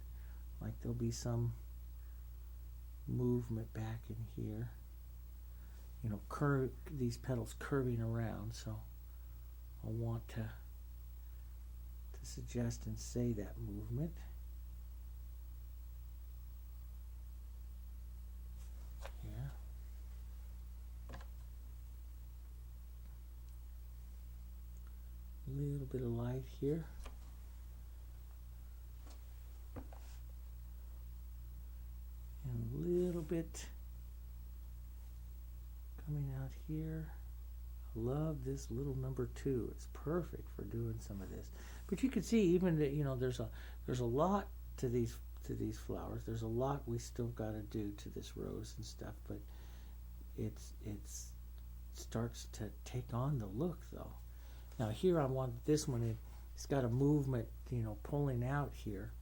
Like there'll be some movement back in here. You know, these petals curving around, so I'll want to suggest and say that movement. Here. A little bit of light here. And a little bit coming out here. I love this little number 2. It's perfect for doing some of this. But you can see even that, you know, there's a lot to these flowers. There's a lot we still got to do to this rose and stuff, but it starts to take on the look though. Now here I want this one, it's got a movement, you know, pulling out here.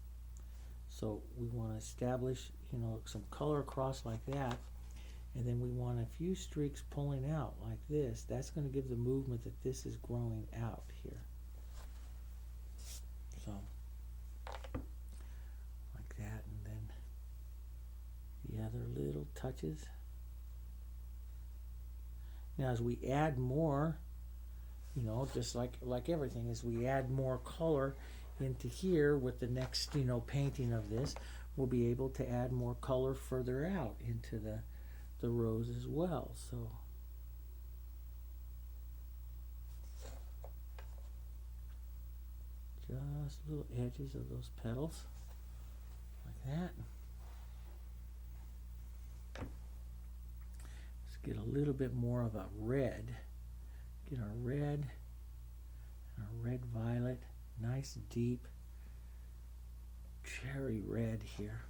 So we want to establish, you know, some color across like that. And then we want a few streaks pulling out like this. That's going to give the movement that this is growing out here. So, like that, and then the other little touches. Now as we add more, you know, just like everything, as we add more color into here with the next, you know, painting of this, we'll be able to add more color further out into the rose as well. So just little edges of those petals like that. Let's get a little bit more of a red. Get our red and our red violet, nice deep cherry red here.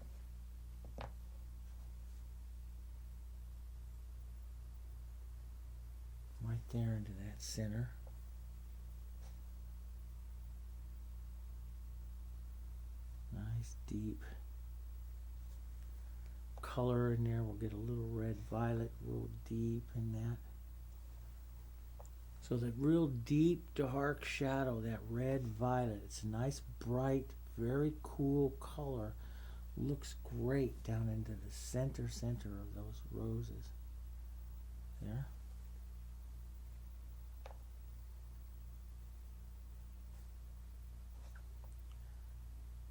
Right there into that center. Nice deep color in there. We'll get a little red violet real deep in that. So the real deep dark shadow, that red violet, it's a nice bright, very cool color. Looks great down into the center of those roses. There.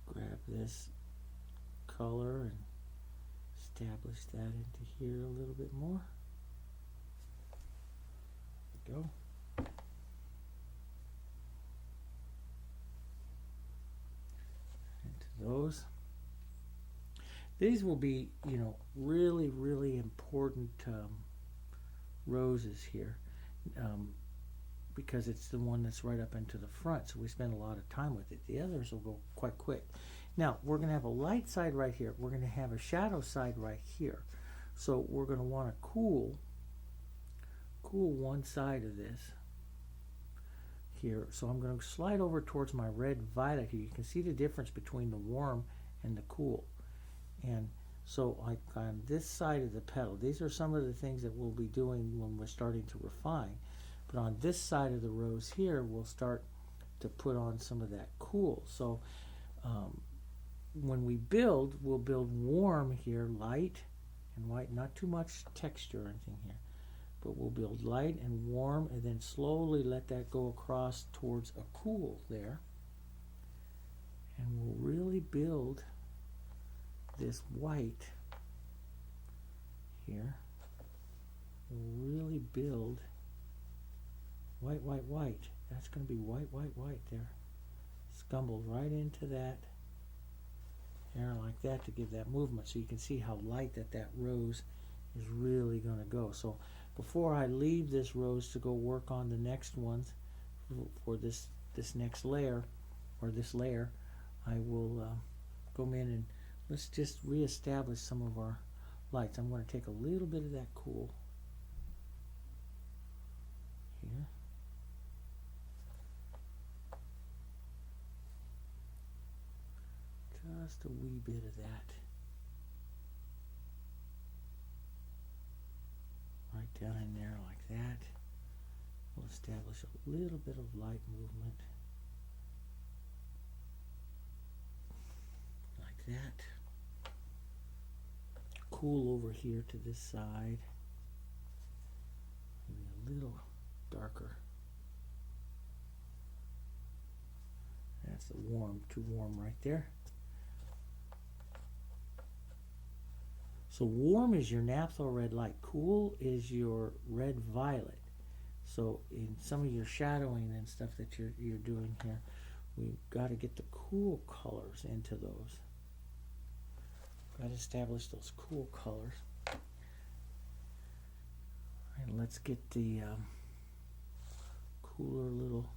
Grab this color and establish that into here a little bit more. There we go. Into those. These will be, you know, really, really important roses here, because it's the one that's right up into the front, so we spend a lot of time with it. The others will go quite quick. Now, we're going to have a light side right here. We're going to have a shadow side right here. So we're going to want to cool one side of this here. So I'm going to slide over towards my red violet here. You can see the difference between the warm and the cool. And so like on this side of the petal, these are some of the things that we'll be doing when we're starting to refine. But on this side of the rose here, we'll start to put on some of that cool. So when we build, we'll build warm here, light and white, not too much texture or anything here. But we'll build light and warm and then slowly let that go across towards a cool there. And we'll really build this white here. We'll really build white, white, white. That's going to be white, white, white there. Scumbled right into that there like that to give that movement, so you can see how light that rose is really going to go. So before I leave this rose to go work on the next ones for this next layer, or this layer, I will go in and let's just reestablish some of our lights. I'm going to take a little bit of that cool here. Just a wee bit of that. Right down in there like that. We'll establish a little bit of light movement. Like that. Cool over here to this side. Maybe a little darker. That's the warm, too warm right there. So warm is your naphtha red light. Cool is your red violet. So in some of your shadowing and stuff that you're doing here, we've got to get the cool colors into those. Got to establish those cool colors. And let's get the cooler little,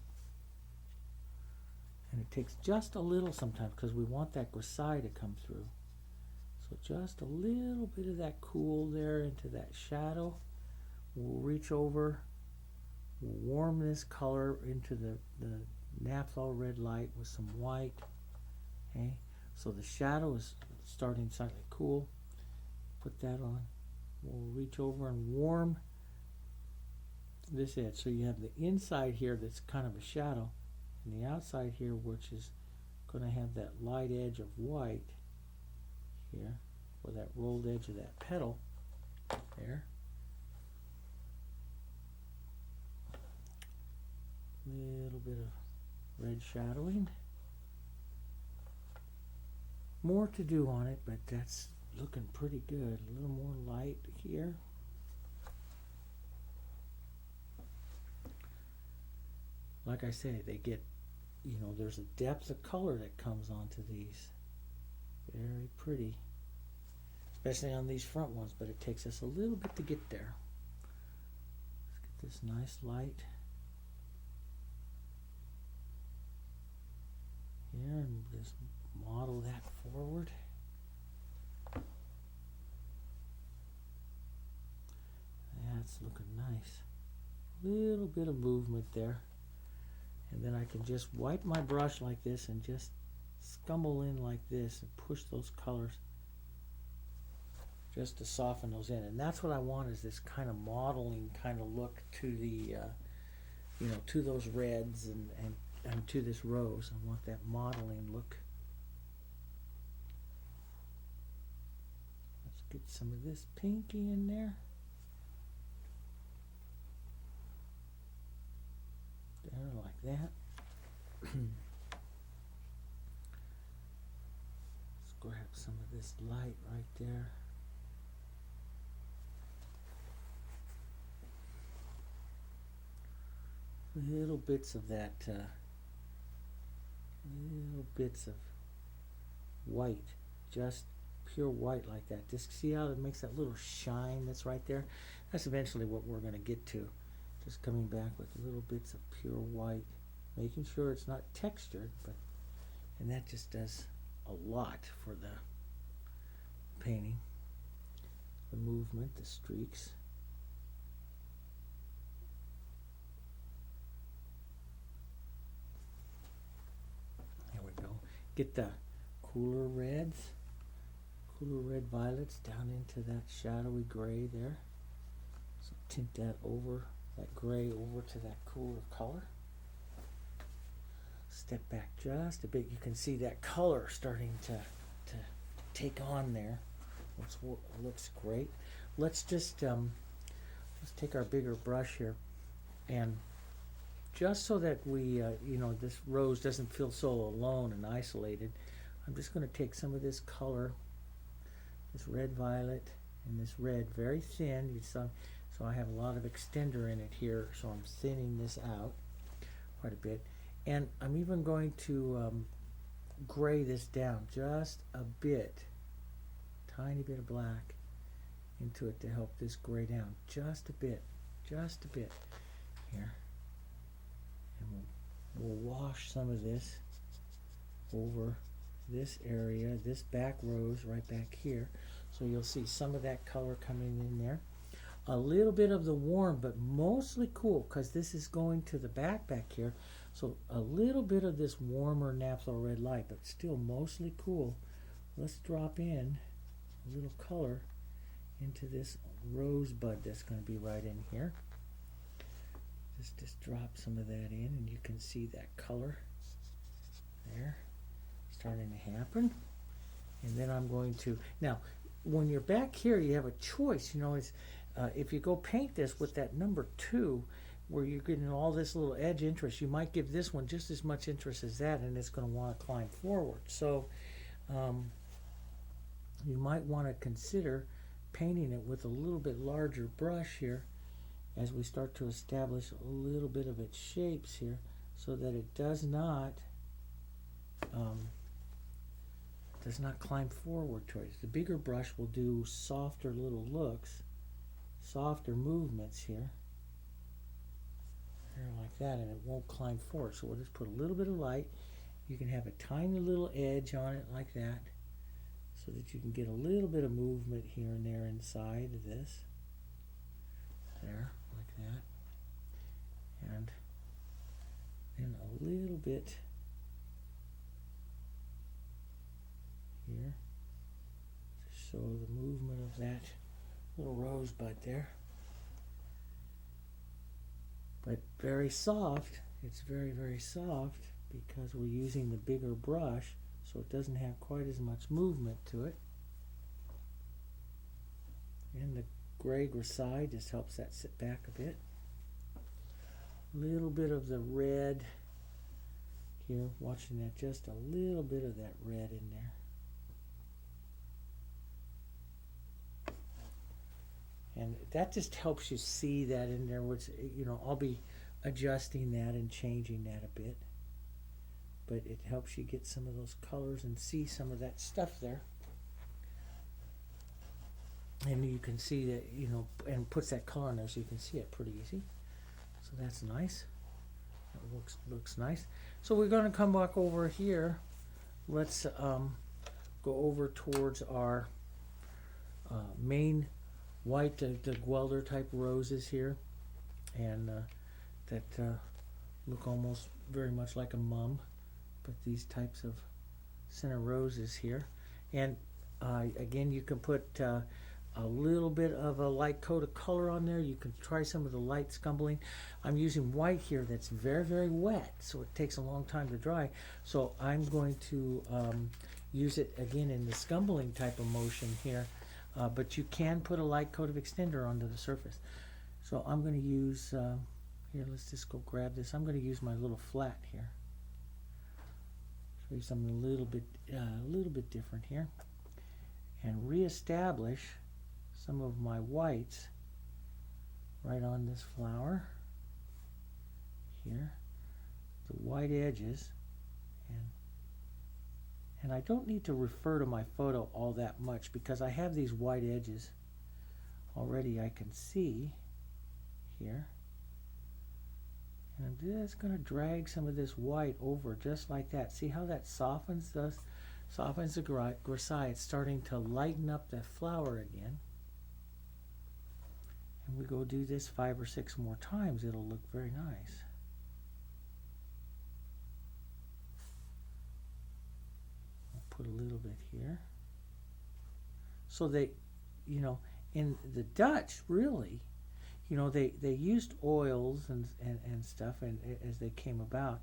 and it takes just a little sometimes because we want that grisaille to come through. So just a little bit of that cool there into that shadow. We'll reach over, we'll warm this color into the naphtha red light with some white. Okay, so the shadow is starting slightly cool. Put that on. We'll reach over and warm this edge. So you have the inside here that's kind of a shadow, and the outside here, which is going to have that light edge of white here, or that rolled edge of that petal there. Little bit of red shadowing. More to do on it, but that's looking pretty good. A little more light here. Like I say, they get, you know, there's a depth of color that comes onto these. Very pretty, especially on these front ones, but it takes us a little bit to get there. Let's get this nice light here and just model that forward. That's looking nice. Little bit of movement there, and then I can just wipe my brush like this and just scumble in like this and push those colors just to soften those in. And that's what I want, is this kind of modeling kind of look to the, to those reds and to this rose. I want that modeling look. Let's get some of this pinky in there. There, like that. Let's grab some of this light right there. Little bits of that, little bits of white, just pure white like that. Just see how it makes that little shine that's right there? That's eventually what we're going to get to. Just coming back with little bits of pure white, making sure it's not textured, and that just does a lot for the painting. The movement, the streaks. Get the cooler reds, cooler red violets down into that shadowy gray there. So tint that over, that gray over to that cooler color. Step back just a bit. You can see that color starting to take on there. Looks great. Let's just let's take our bigger brush here, and just so that we, this rose doesn't feel so alone and isolated, I'm just going to take some of this color, this red violet and this red, very thin. You saw, so I have a lot of extender in it here, so I'm thinning this out quite a bit. And I'm even going to gray this down just a bit, tiny bit of black into it to help this gray down just a bit here. And we'll wash some of this over this area, this back rose right back here. So you'll see some of that color coming in there. A little bit of the warm, but mostly cool, because this is going to the back here. So a little bit of this warmer naphtha red light, but still mostly cool. Let's drop in a little color into this rosebud that's going to be right in here. Just drop some of that in, and you can see that color there starting to happen. And then I'm going to, now when you're back here, you have a choice. It's if you go paint this with that number 2, where you're getting all this little edge interest, you might give this one just as much interest as that, and it's going to want to climb forward. So you might want to consider painting it with a little bit larger brush here as we start to establish a little bit of its shapes here, so that it does not climb forward towards. The bigger brush will do softer little looks, softer movements here like that, and it won't climb forward. So we'll just put a little bit of light. You can have a tiny little edge on it like that, so that you can get a little bit of movement here and there inside of this. There, like that. And then a little bit here to show the movement of that little rosebud there. But very soft. It's very, very soft because we're using the bigger brush, so it doesn't have quite as much movement to it. And the gray side just helps that sit back a bit. A little bit of the red here, watching that, just a little bit of that red in there. And that just helps you see that in there, which, I'll be adjusting that and changing that a bit. But it helps you get some of those colors and see some of that stuff there. And you can see that, and puts that color in there so you can see it pretty easy. So that's nice. That looks nice. So we're going to come back over here. Let's go over towards our main white, the Guelder type roses here, and that look almost very much like a mum, but these types of center roses here. And again, you can put a little bit of a light coat of color on there. You can try some of the light scumbling. I'm using white here that's very, very wet, so it takes a long time to dry. So I'm going to use it again in the scumbling type of motion here. But you can put a light coat of extender onto the surface. So I'm going to use, here, let's just go grab this. I'm going to use my little flat here. Show you something a little bit different here. And reestablish some of my whites right on this flower here, the white edges, and I don't need to refer to my photo all that much because I have these white edges already I can see here, and I'm just going to drag some of this white over just like that. See how that softens the grisaille. It's starting to lighten up that flower again. And we go do this 5 or 6 more times, it'll look very nice. I'll put a little bit here. So they, you know, in the Dutch, really, you know, they used oils and stuff and as they came about.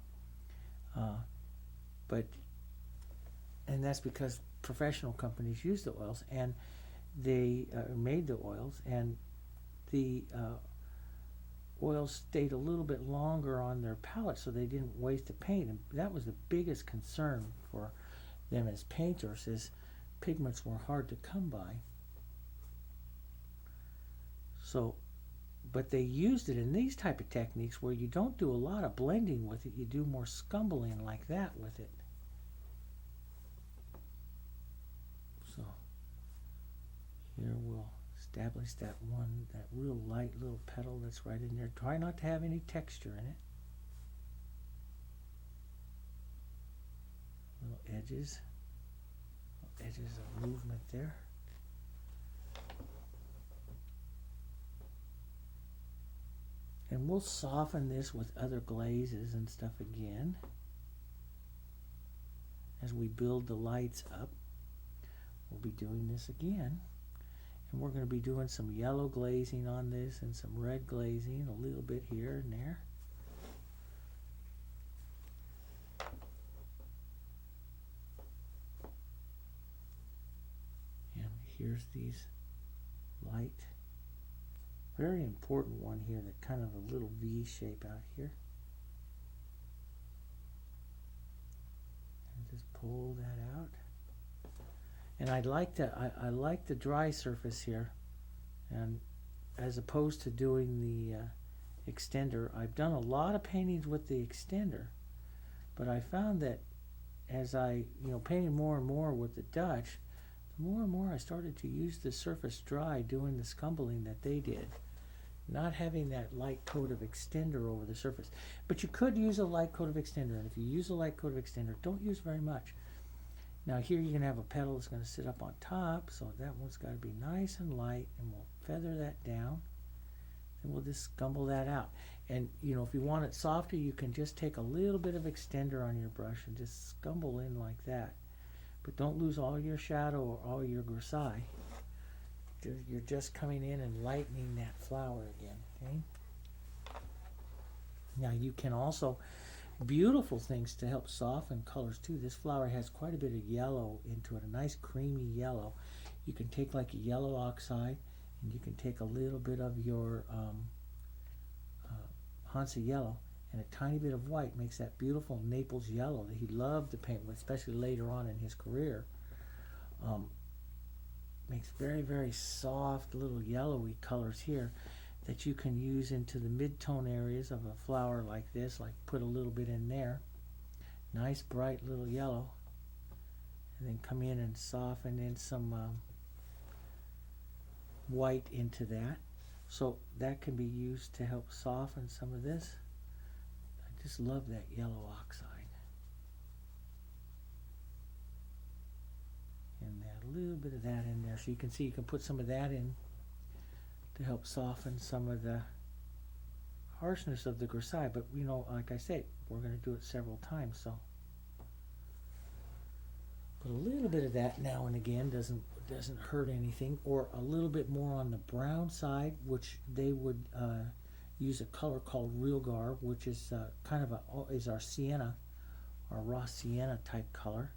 And that's because professional companies used the oils, and they made the oils, and the oils stayed a little bit longer on their palette so they didn't waste the paint. And that was the biggest concern for them as painters, is pigments were hard to come by. So, but they used it in these type of techniques where you don't do a lot of blending with it, you do more scumbling like that with it. So here we'll establish that real light little petal that's right in there. Try not to have any texture in it. Little edges of movement there. And we'll soften this with other glazes and stuff again as we build the lights up. We'll be doing this again. And we're going to be doing some yellow glazing on this and some red glazing, a little bit here and there. And here's these light. Very important one here, that kind of a little V shape out here. And just pull that out. And I like the dry surface here, and as opposed to doing the extender. I've done a lot of paintings with the extender, but I found that as I painted more and more with the Dutch, the more and more I started to use the surface dry doing the scumbling that they did, not having that light coat of extender over the surface. But you could use a light coat of extender, and if you use a light coat of extender, don't use very much. Now here you're going to have a petal that's going to sit up on top, so that one's got to be nice and light, and we'll feather that down, and we'll just scumble that out. And if you want it softer, you can just take a little bit of extender on your brush and just scumble in like that. But don't lose all your shadow or all your grisaille. You're just coming in and lightening that flower again, okay? Now you can also, beautiful things to help soften colors too. This flower has quite a bit of yellow into it, a nice creamy yellow. You can take like a yellow oxide, and you can take a little bit of your Hansa yellow, and a tiny bit of white makes that beautiful Naples yellow that he loved to paint with, especially later on in his career. Makes very, very soft little yellowy colors here that you can use into the mid-tone areas of a flower like this, like put a little bit in there. Nice bright little yellow. And then come in and soften in some white into that. So that can be used to help soften some of this. I just love that yellow oxide. And add a little bit of that in there. So you can see you can put some of that in to help soften some of the harshness of the grisaille. But like I say, we're going to do it several times. So put a little little bit of that now and again doesn't hurt anything, or a little bit more on the brown side, which they would use a color called real gar, which is kind of is our sienna, our raw sienna type color,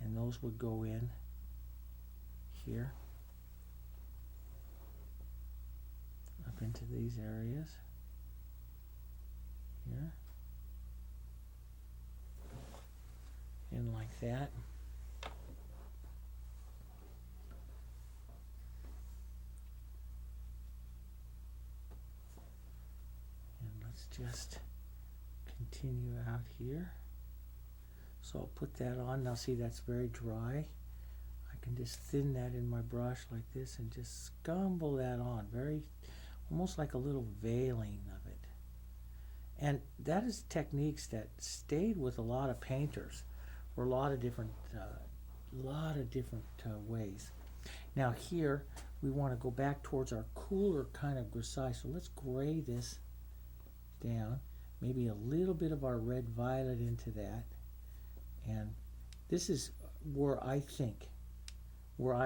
and those would go in here up into these areas here, and like that. Just continue out here. So I'll put that on. Now see, that's very dry. I can just thin that in my brush like this and just scumble that on, very almost like a little veiling of it. And that is techniques that stayed with a lot of painters for a lot of different ways. Now here we want to go back towards our cooler kind of grisaille. So let's gray this down, maybe a little bit of our red violet into that, and this is where I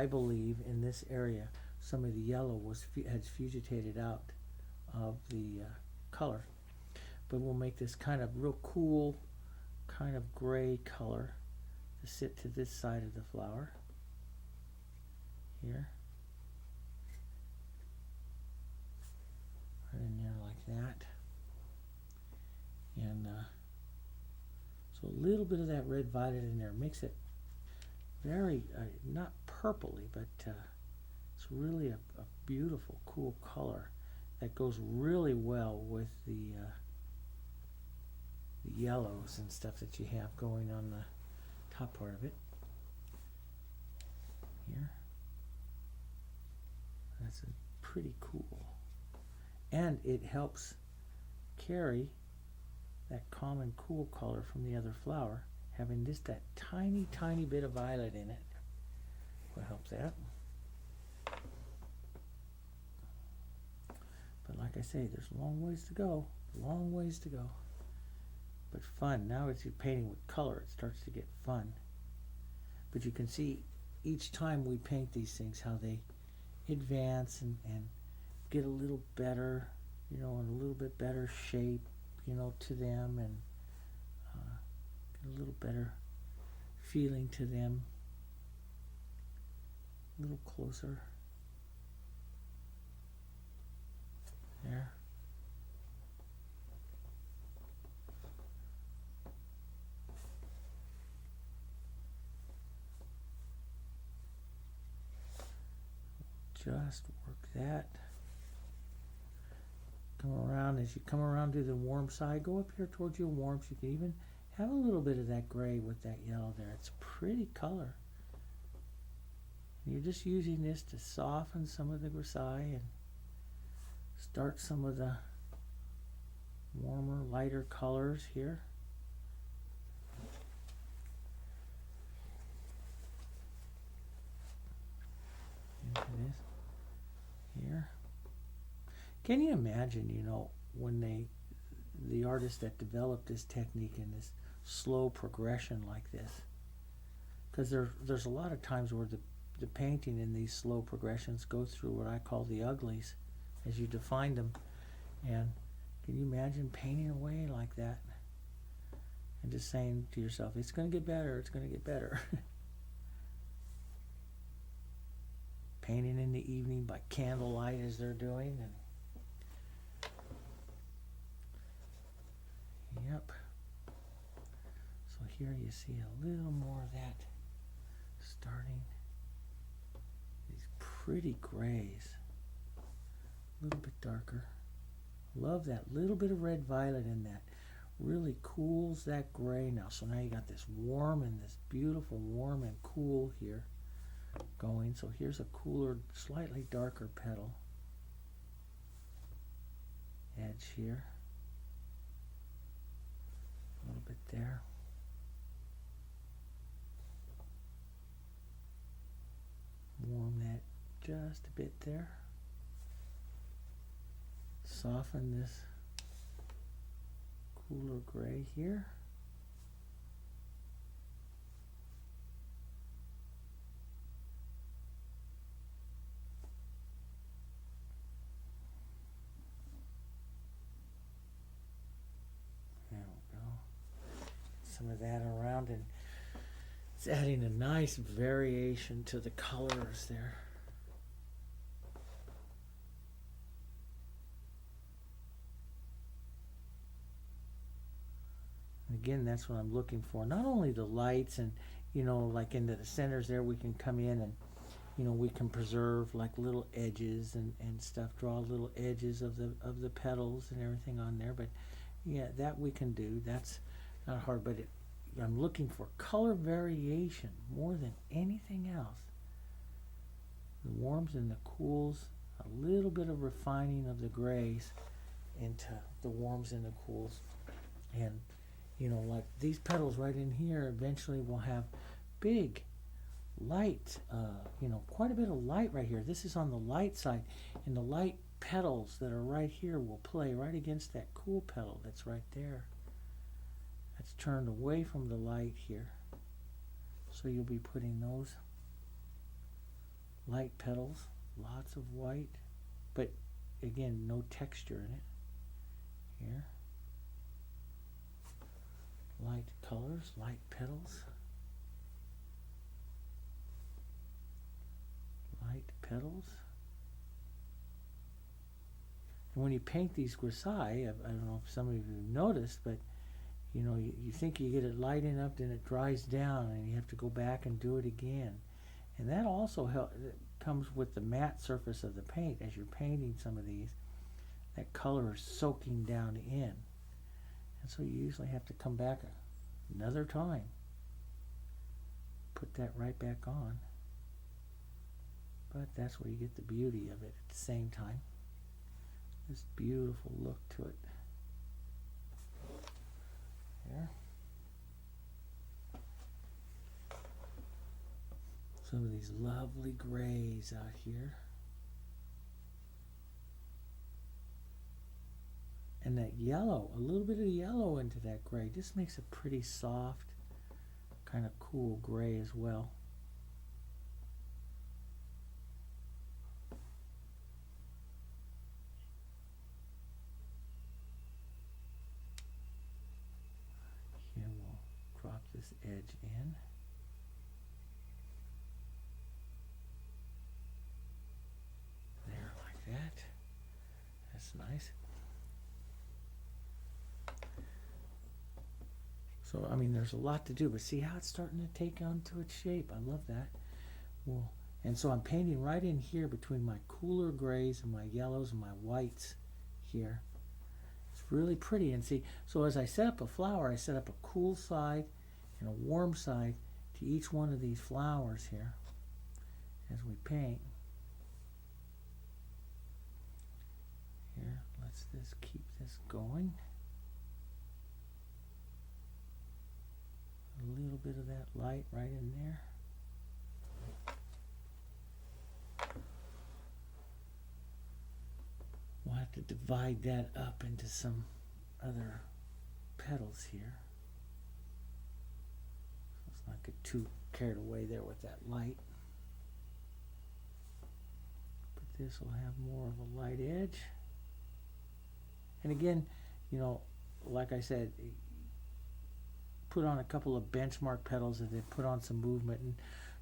believe in this area some of the yellow has fugitated out of the color, but we'll make this kind of real cool kind of gray color to sit to this side of the flower here, right in there like that. And so a little bit of that red violet in there makes it very, not purpley, but it's really a beautiful, cool color that goes really well with the yellows and stuff that you have going on the top part of it. Here. That's pretty cool. And it helps carry that common cool color from the other flower, having just that tiny bit of violet in it will help that. But like I say, there's long ways to go, but fun. Now as you're painting with color, it starts to get fun. But you can see each time we paint these things how they advance and get a little better, and a little bit better shape, to them, and get a little better feeling to them, a little closer there. Just work that. Come around, as you come around to the warm side, go up here towards your warmth. You can even have a little bit of that gray with that yellow there. It's a pretty color. And you're just using this to soften some of the grisaille and start some of the warmer, lighter colors here. Into this here. Can you imagine, when the artists that developed this technique in this slow progression like this? Because there's a lot of times where the painting in these slow progressions goes through what I call the uglies, as you define them. And can you imagine painting away like that and just saying to yourself, it's going to get better, it's going to get better. Painting in the evening by candlelight as they're doing, and yep. So here you see a little more of that starting. These pretty grays. A little bit darker. Love that little bit of red violet in that. Really cools that gray now. So now you got this warm and this beautiful warm and cool here going. So here's a cooler, slightly darker petal edge here. A little bit there. Warm that just a bit there. Soften this cooler gray here. some of that around, and it's adding a nice variation to the colors there. And again, that's what I'm looking for. Not only the lights and, like into the centers there, we can come in and, we can preserve like little edges and stuff, draw little edges of the petals and everything on there. But yeah, that we can do. That's not hard, but I'm looking for color variation more than anything else. The warms and the cools, a little bit of refining of the grays into the warms and the cools. And, like these petals right in here eventually will have big light, quite a bit of light right here. This is on the light side, and the light petals that are right here will play right against that cool petal that's right there. That's turned away from the light here. So you'll be putting those light petals, lots of white, but again, no texture in it. Here. Light colors, light petals. Light petals. And when you paint these grisaille, I don't know if some of you have noticed, but you think you get it light enough, then it dries down, and you have to go back and do it again. And that also comes with the matte surface of the paint. As you're painting some of these, that color is soaking down in. And so you usually have to come back another time. Put that right back on. But that's where you get the beauty of it at the same time. This beautiful look to it. There. Some of these lovely grays out here. And that yellow, a little bit of yellow into that gray, just makes a pretty soft, kind of cool gray as well. Here we'll drop this edge in. There, like that. That's nice. So, I mean, there's a lot to do, but see how it's starting to take on to its shape. I love that. Well, and so I'm painting right in here between my cooler grays and my yellows and my whites here. It's really pretty. And see, so as I set up a flower, I set up a cool side and a warm side to each one of these flowers here as we paint. Here, let's just keep this going. A little bit of that light right in there. We'll have to divide that up into some other petals here. Let's not get too carried away there with that light. But this will have more of a light edge. And again, like I said, put on a couple of benchmark petals and then put on some movement, and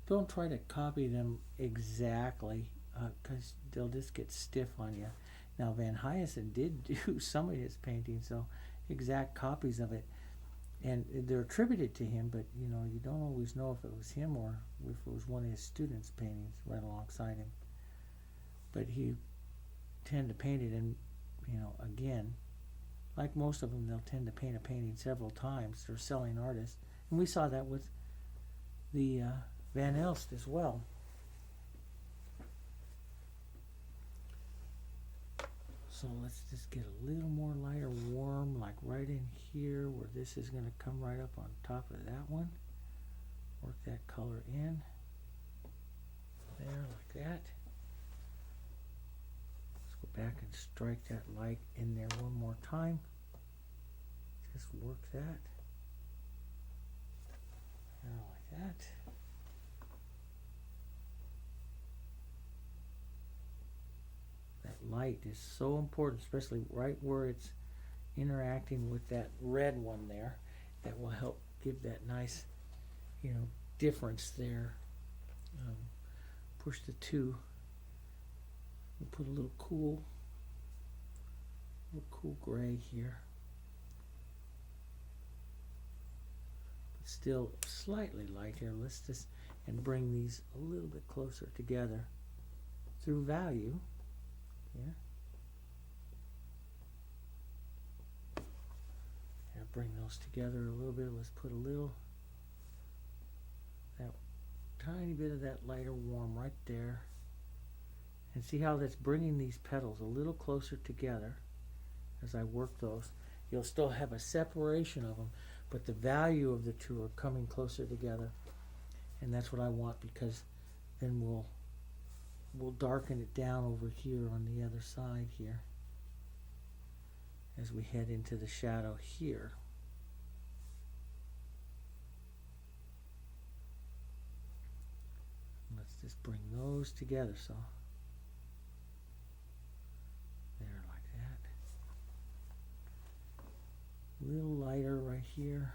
don't try to copy them exactly because they'll just get stiff on you. Now Van Hyacinth did do some of his paintings, so exact copies of it, and they're attributed to him, but you don't always know if it was him or if it was one of his students' paintings right alongside him. But he tend to paint it, and again, like most of them, they'll tend to paint a painting several times. They're selling artists. And we saw that with the Van Elst as well. So let's just get a little more lighter warm, like right in here where this is going to come right up on top of that one. Work that color in. There, like that. Back and strike that light in there one more time. Just work that. Like that. That light is so important, especially right where it's interacting with that red one there. That will help give that nice, difference there. Push the two. We'll put a little cool gray here. But still slightly light here. Let's just, and bring these a little bit closer together through value. Yeah. Bring those together a little bit. Let's put a little, that tiny bit of that lighter warm right there. And see how that's bringing these petals a little closer together as I work those. You'll still have a separation of them, but the value of the two are coming closer together. And that's what I want, because then we'll darken it down over here on the other side here as we head into the shadow here. Let's just bring those together, so there, like that. A little lighter right here.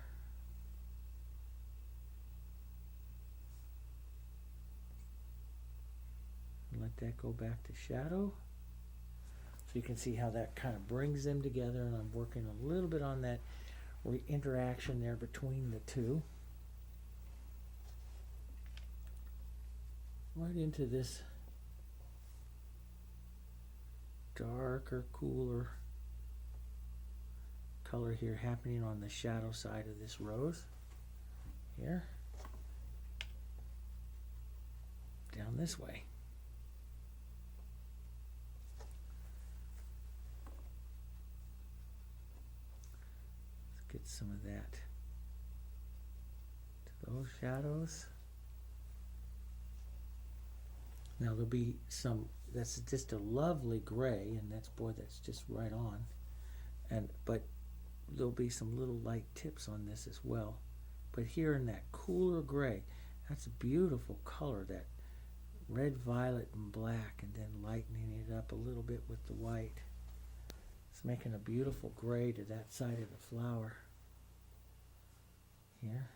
Let that go back to shadow. So you can see how that kind of brings them together, and I'm working a little bit on that interaction there between the two. Right into this darker, cooler color here happening on the shadow side of this rose here. Down this way. Get some of that to those shadows. Now there'll be some, that's just a lovely gray, and that's just right on. But there'll be some little light tips on this as well. But here in that cooler gray, that's a beautiful color, that red, violet, and black, and then lightening it up a little bit with the white. It's making a beautiful gray to that side of the flower here.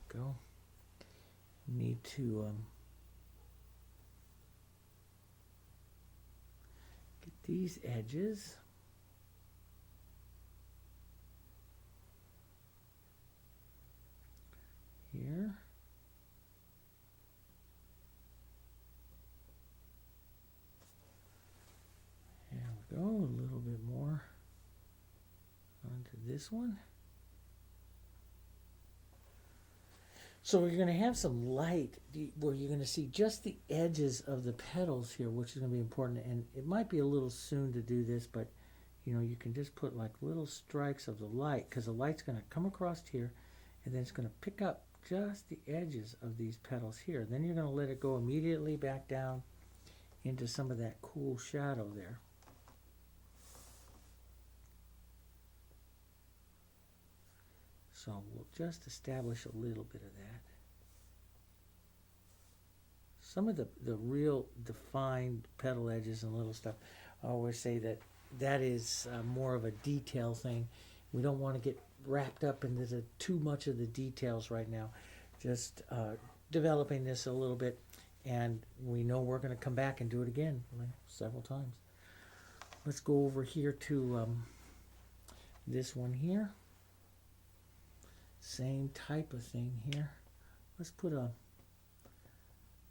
Go. Need to get these edges. Here. There we go, a little bit more onto this one. So we're going to have some light where you're going to see just the edges of the petals here, which is going to be important. And it might be a little soon to do this, but you can just put like little strikes of the light, because the light's going to come across here, and then it's going to pick up just the edges of these petals here. Then you're going to let it go immediately back down into some of that cool shadow there. So we'll just establish a little bit of that. Some of the real defined petal edges and little stuff, I always say that is more of a detail thing. We don't want to get wrapped up into too much of the details right now. Just developing this a little bit, and we know we're going to come back and do it again several times. Let's go over here to this one here. Same type of thing here. Let's put a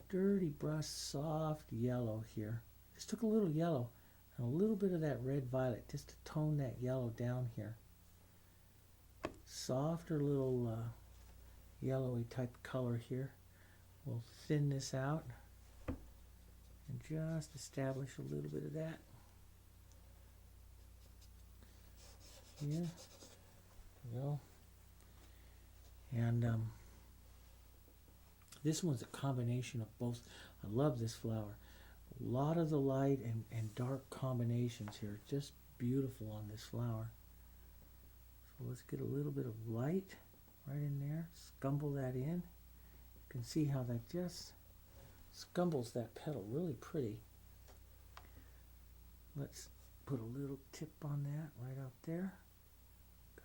dirty brush, soft yellow here. Just took a little yellow and a little bit of that red violet just to tone that yellow down here. Softer little yellowy type color here. We'll thin this out and just establish a little bit of that. Here we go. And this one's a combination of both. I love this flower. A lot of the light and dark combinations here. Just beautiful on this flower. So let's get a little bit of light right in there. Scumble that in. You can see how that just scumbles that petal really pretty. Let's put a little tip on that right out there.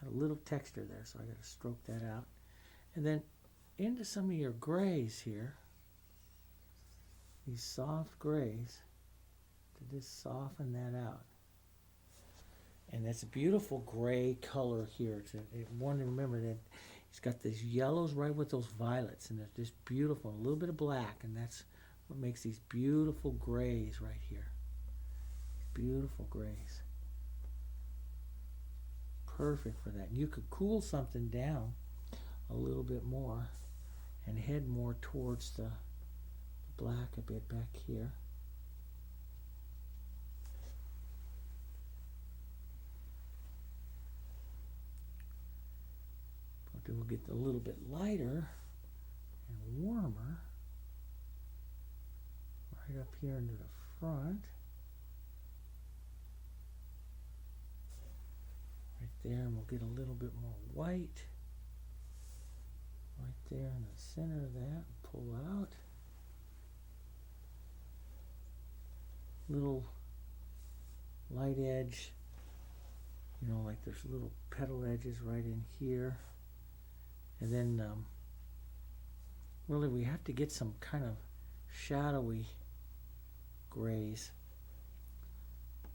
Got a little texture there, so I got to stroke that out. And then into some of your grays here, these soft grays, to just soften that out. And that's a beautiful gray color here. One to remember that he's got these yellows right with those violets, and they're just beautiful. A little bit of black, and that's what makes these beautiful grays right here. Beautiful grays. Perfect for that. You could cool something down a little bit more and head more towards the black a bit back here. But then we'll get a little bit lighter and warmer right up here into the front. Right there, and we'll get a little bit more white right there in the center of that. Pull out. Little light edge, you know, like there's little petal edges right in here. And then really we have to get some kind of shadowy grays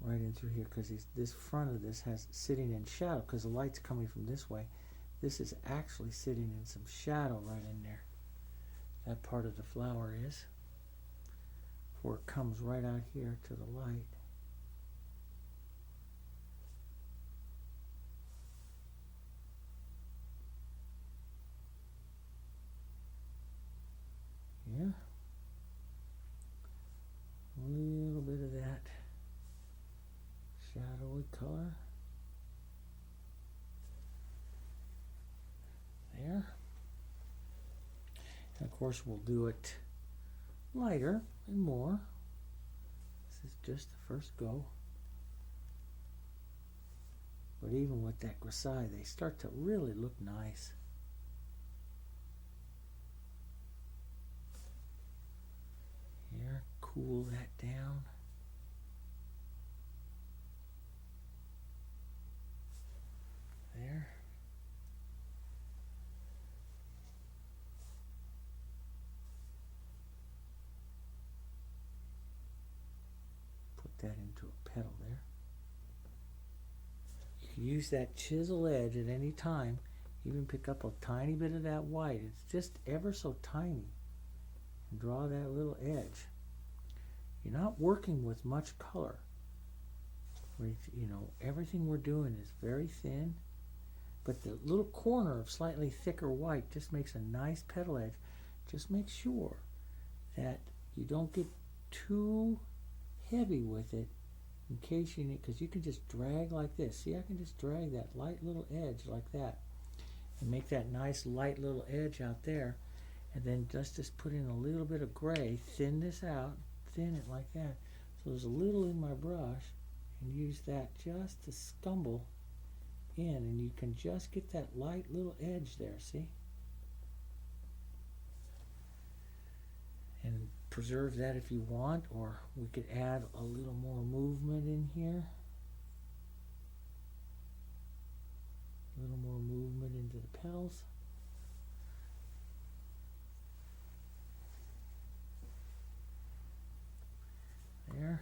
right in through here, because this front of this has sitting in shadow because the light's coming from this way. This is actually sitting in some shadow right in there. That part of the flower is, before it comes right out here to the light. Yeah, a little bit of that shadowy color there. And of course we'll do it lighter and more. This is just the first go. But even with that grisaille, they start to really look nice. Here, cool that down. There. Put that into a petal there. You can use that chisel edge at any time. Even pick up a tiny bit of that white. It's just ever so tiny. And draw that little edge. You're not working with much color. You know, everything we're doing is very thin. But the little corner of slightly thicker white just makes a nice petal edge. Just make sure that you don't get too heavy with it in case you need, because you can just drag like this. See, I can just drag that light little edge like that and make that nice light little edge out there. And then just put in a little bit of gray, thin this out, thin it like that. So there's a little in my brush, and use that just to scumble in, and you can just get that light little edge there, see? And preserve that if you want, or we could add a little more movement in here. A little more movement into the petals. There.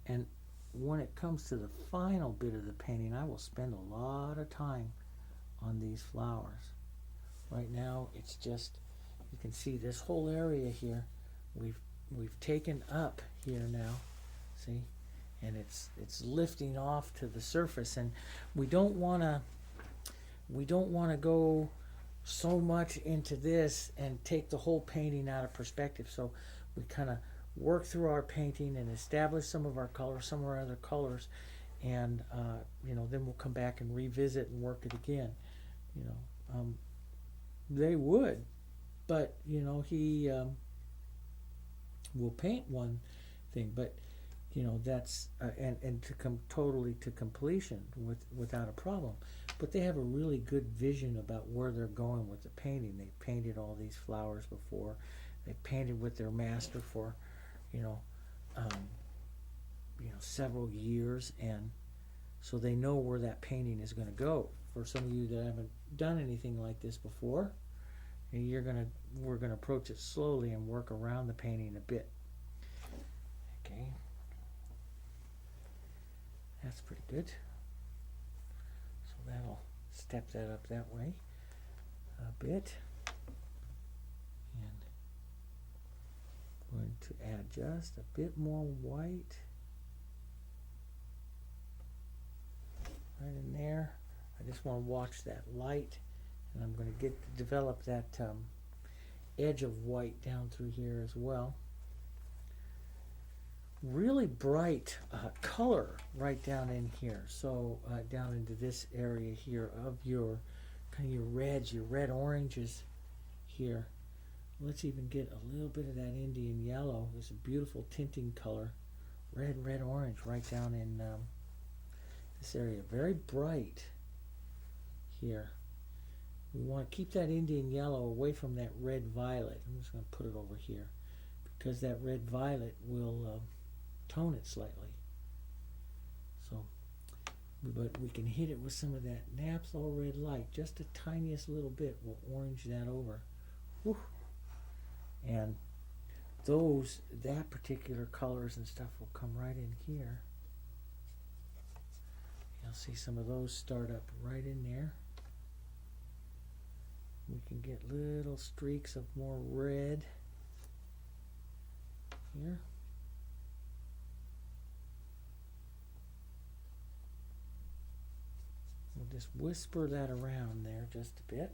And when it comes to the final bit of the painting, I will spend a lot of time on these flowers. Right now, it's just, you can see this whole area here, we've taken up here now, see, and it's lifting off to the surface, and we don't want to go so much into this and take the whole painting out of perspective. So we kind of work through our painting and establish some of our colors, some of our other colors, and you know, then we'll come back and revisit and work it again. You know, they would, but you know, he will paint one thing, but you know, that's and to come totally to completion without a problem. but they have a really good vision about where they're going with the painting. They've painted all these flowers before. They've painted with their master for, you know, several years, and so they know where that painting is going to go. For some of you that haven't done anything like this before, we're gonna approach it slowly and work around the painting a bit. Okay, that's pretty good. So that'll step that up that way a bit, and I'm going to add just a bit more white right in there. I just want to watch that light, and I'm going to develop that edge of white down through here as well. Really bright color right down in here. So down into this area here of your kind of your reds, your red oranges here. Let's even get a little bit of that Indian yellow. It's a beautiful tinting color. Red, orange right down in this area. Very bright here. We want to keep that Indian yellow away from that red violet. I'm just going to put it over here because that red violet will tone it slightly. So, but we can hit it with some of that naphthol red light, just the tiniest little bit. We'll orange that over. Whew. And that particular colors and stuff will come right in here. You'll see some of those start up right in there. We can get little streaks of more red here. We'll just whisper that around there just a bit.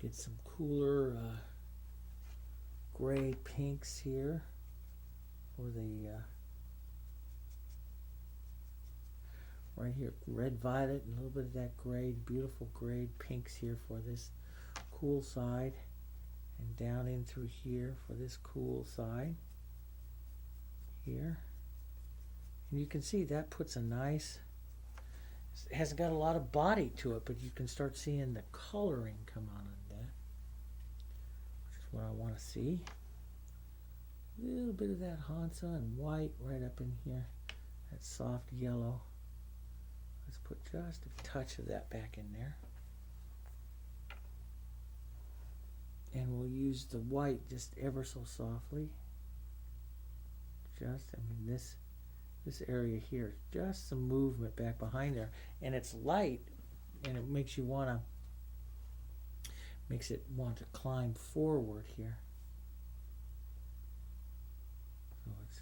Get some cooler gray pinks here for the right here, red violet and a little bit of that gray, beautiful gray pinks here for this cool side, and down in through here for this cool side here. And you can see that puts a nice, it hasn't got a lot of body to it, but you can start seeing the coloring come on in that, which is what I want to see. A little bit of that Hansa and white right up in here, that soft yellow. Let's put just a touch of that back in there. And we'll use the white just ever so softly. This area here, just some movement back behind there. And it's light, and it makes it want to climb forward here. So it's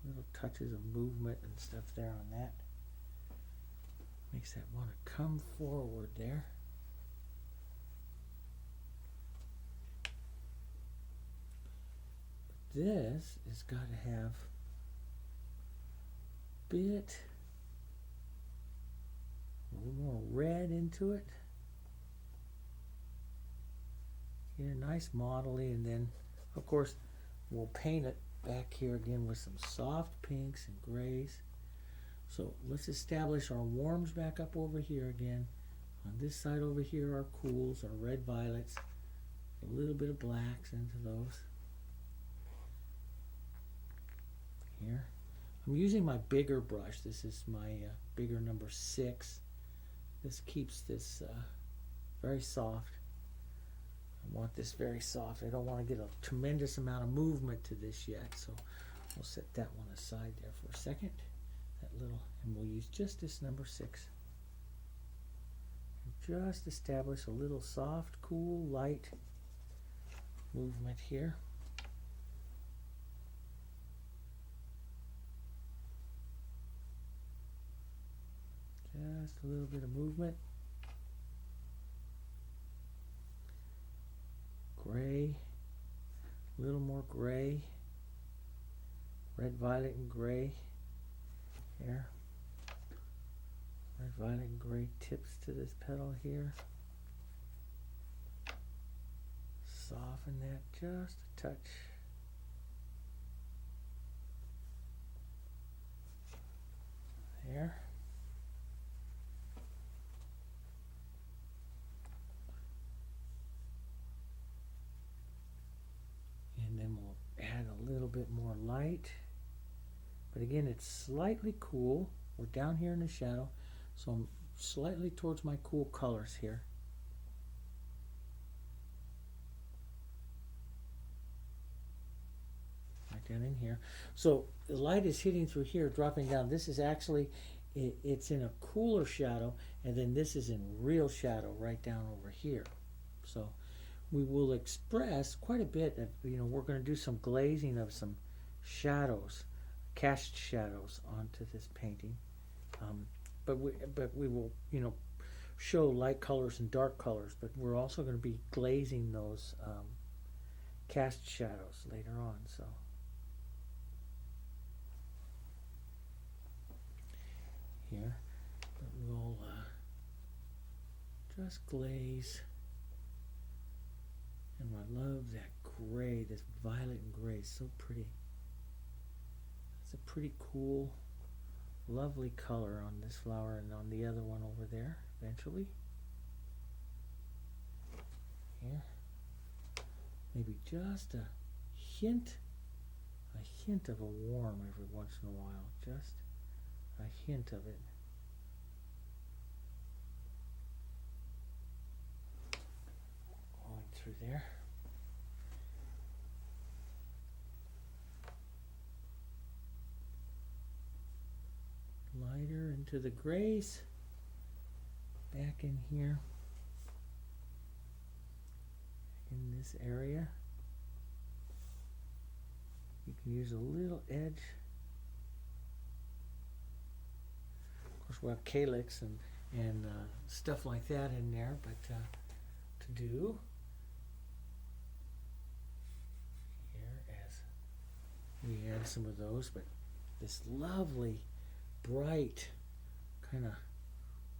little touches of movement and stuff there on that. Makes that want to come forward there. But this has got to have a little more red into it. Get a nice modelly, and then of course we'll paint it back here again with some soft pinks and grays. So let's establish our warms back up over here again. On this side over here, our cools, our red violets, a little bit of blacks into those. Here. I'm using my bigger brush. This is my bigger number 6. This keeps this very soft. I want this very soft. I don't want to get a tremendous amount of movement to this yet, so we'll set that one aside there for a second. And we'll use just this number 6. And just establish a little soft, cool, light movement here. Just a little bit of movement. Gray, a little more gray, red, violet, and gray. Here, red, violet, and gray tips to this petal here. Soften that just a touch. There. a little bit more light. But again, it's slightly cool. We're down here in the shadow, so I'm slightly towards my cool colors here. Right down in here. So the light is hitting through here, dropping down. This is actually, it's in a cooler shadow, and then this is in real shadow right down over here. So we will express quite a bit of, we're going to do some glazing of some shadows, cast shadows onto this painting. But we will, show light colors and dark colors, but we're also going to be glazing those cast shadows later on. So here, but we'll just glaze. And I love that gray, this violet and gray, so pretty. It's a pretty cool, lovely color on this flower and on the other one over there eventually. Here. Maybe just a hint of a warm every once in a while. Just a hint of it. Going through there. Lighter into the grays. Back in here. In this area. You can use a little edge. Of course, we'll have calyx and stuff like that in there, but to do here as we add some of those, but this lovely, bright, kind of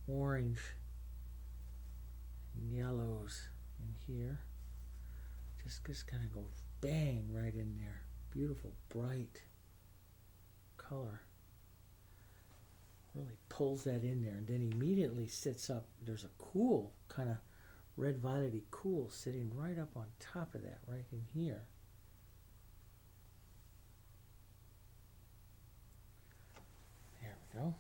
orange and yellows in here. Just kind of go bang right in there. Beautiful, bright color. Really pulls that in there, and then immediately sits up. There's a cool, kind of red violety cool sitting right up on top of that, right in here. There we go.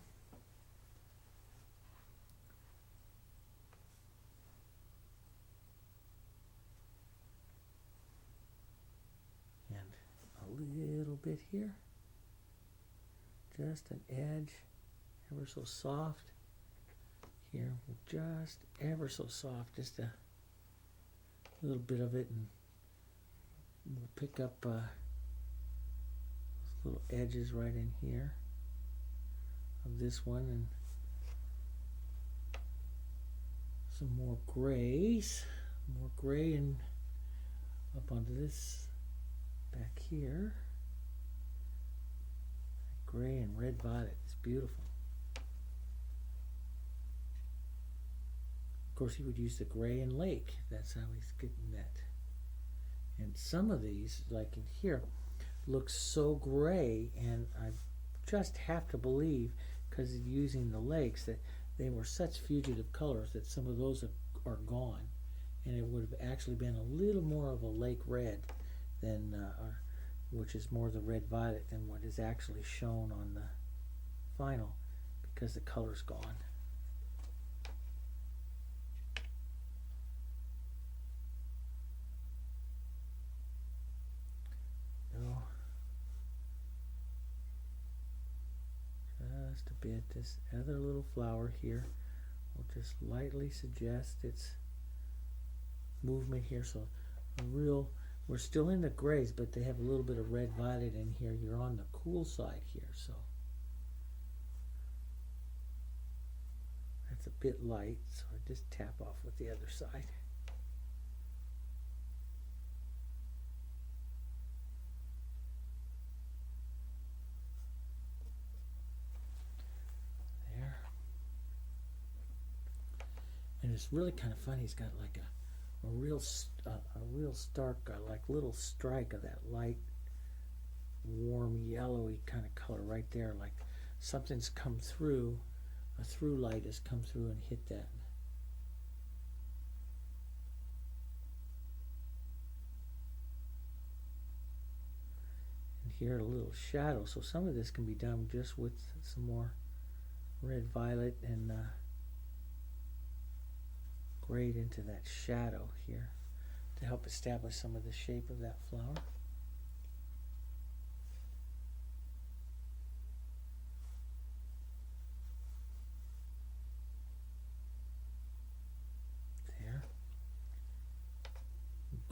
A little bit here, just an edge, ever so soft. Here, just ever so soft, just a little bit of it, and we'll pick up those little edges right in here of this one, and some more grays, more gray, and up onto this. Back here, gray and red violet is beautiful. Of course, he would use the gray and lake. That's how he's getting that. And some of these, like in here, look so gray, and I just have to believe, because of using the lakes, that they were such fugitive colors that some of those are gone, and it would have actually been a little more of a lake red than which is more the red violet than what is actually shown on the final, because the color's gone. No, just a bit. This other little flower here will just lightly suggest its movement here, so a real. We're still in the grays, but they have a little bit of red violet in here. You're on the cool side here, so that's a bit light, so I just tap off with the other side. There. And it's really kind of funny. He's got like a real stark, like little strike of that light, warm, yellowy kind of color right there, like something's come through, a through light has come through and hit that. here a little shadow. So some of this can be done just with some more red, violet, and grade into that shadow here to help establish some of the shape of that flower. There.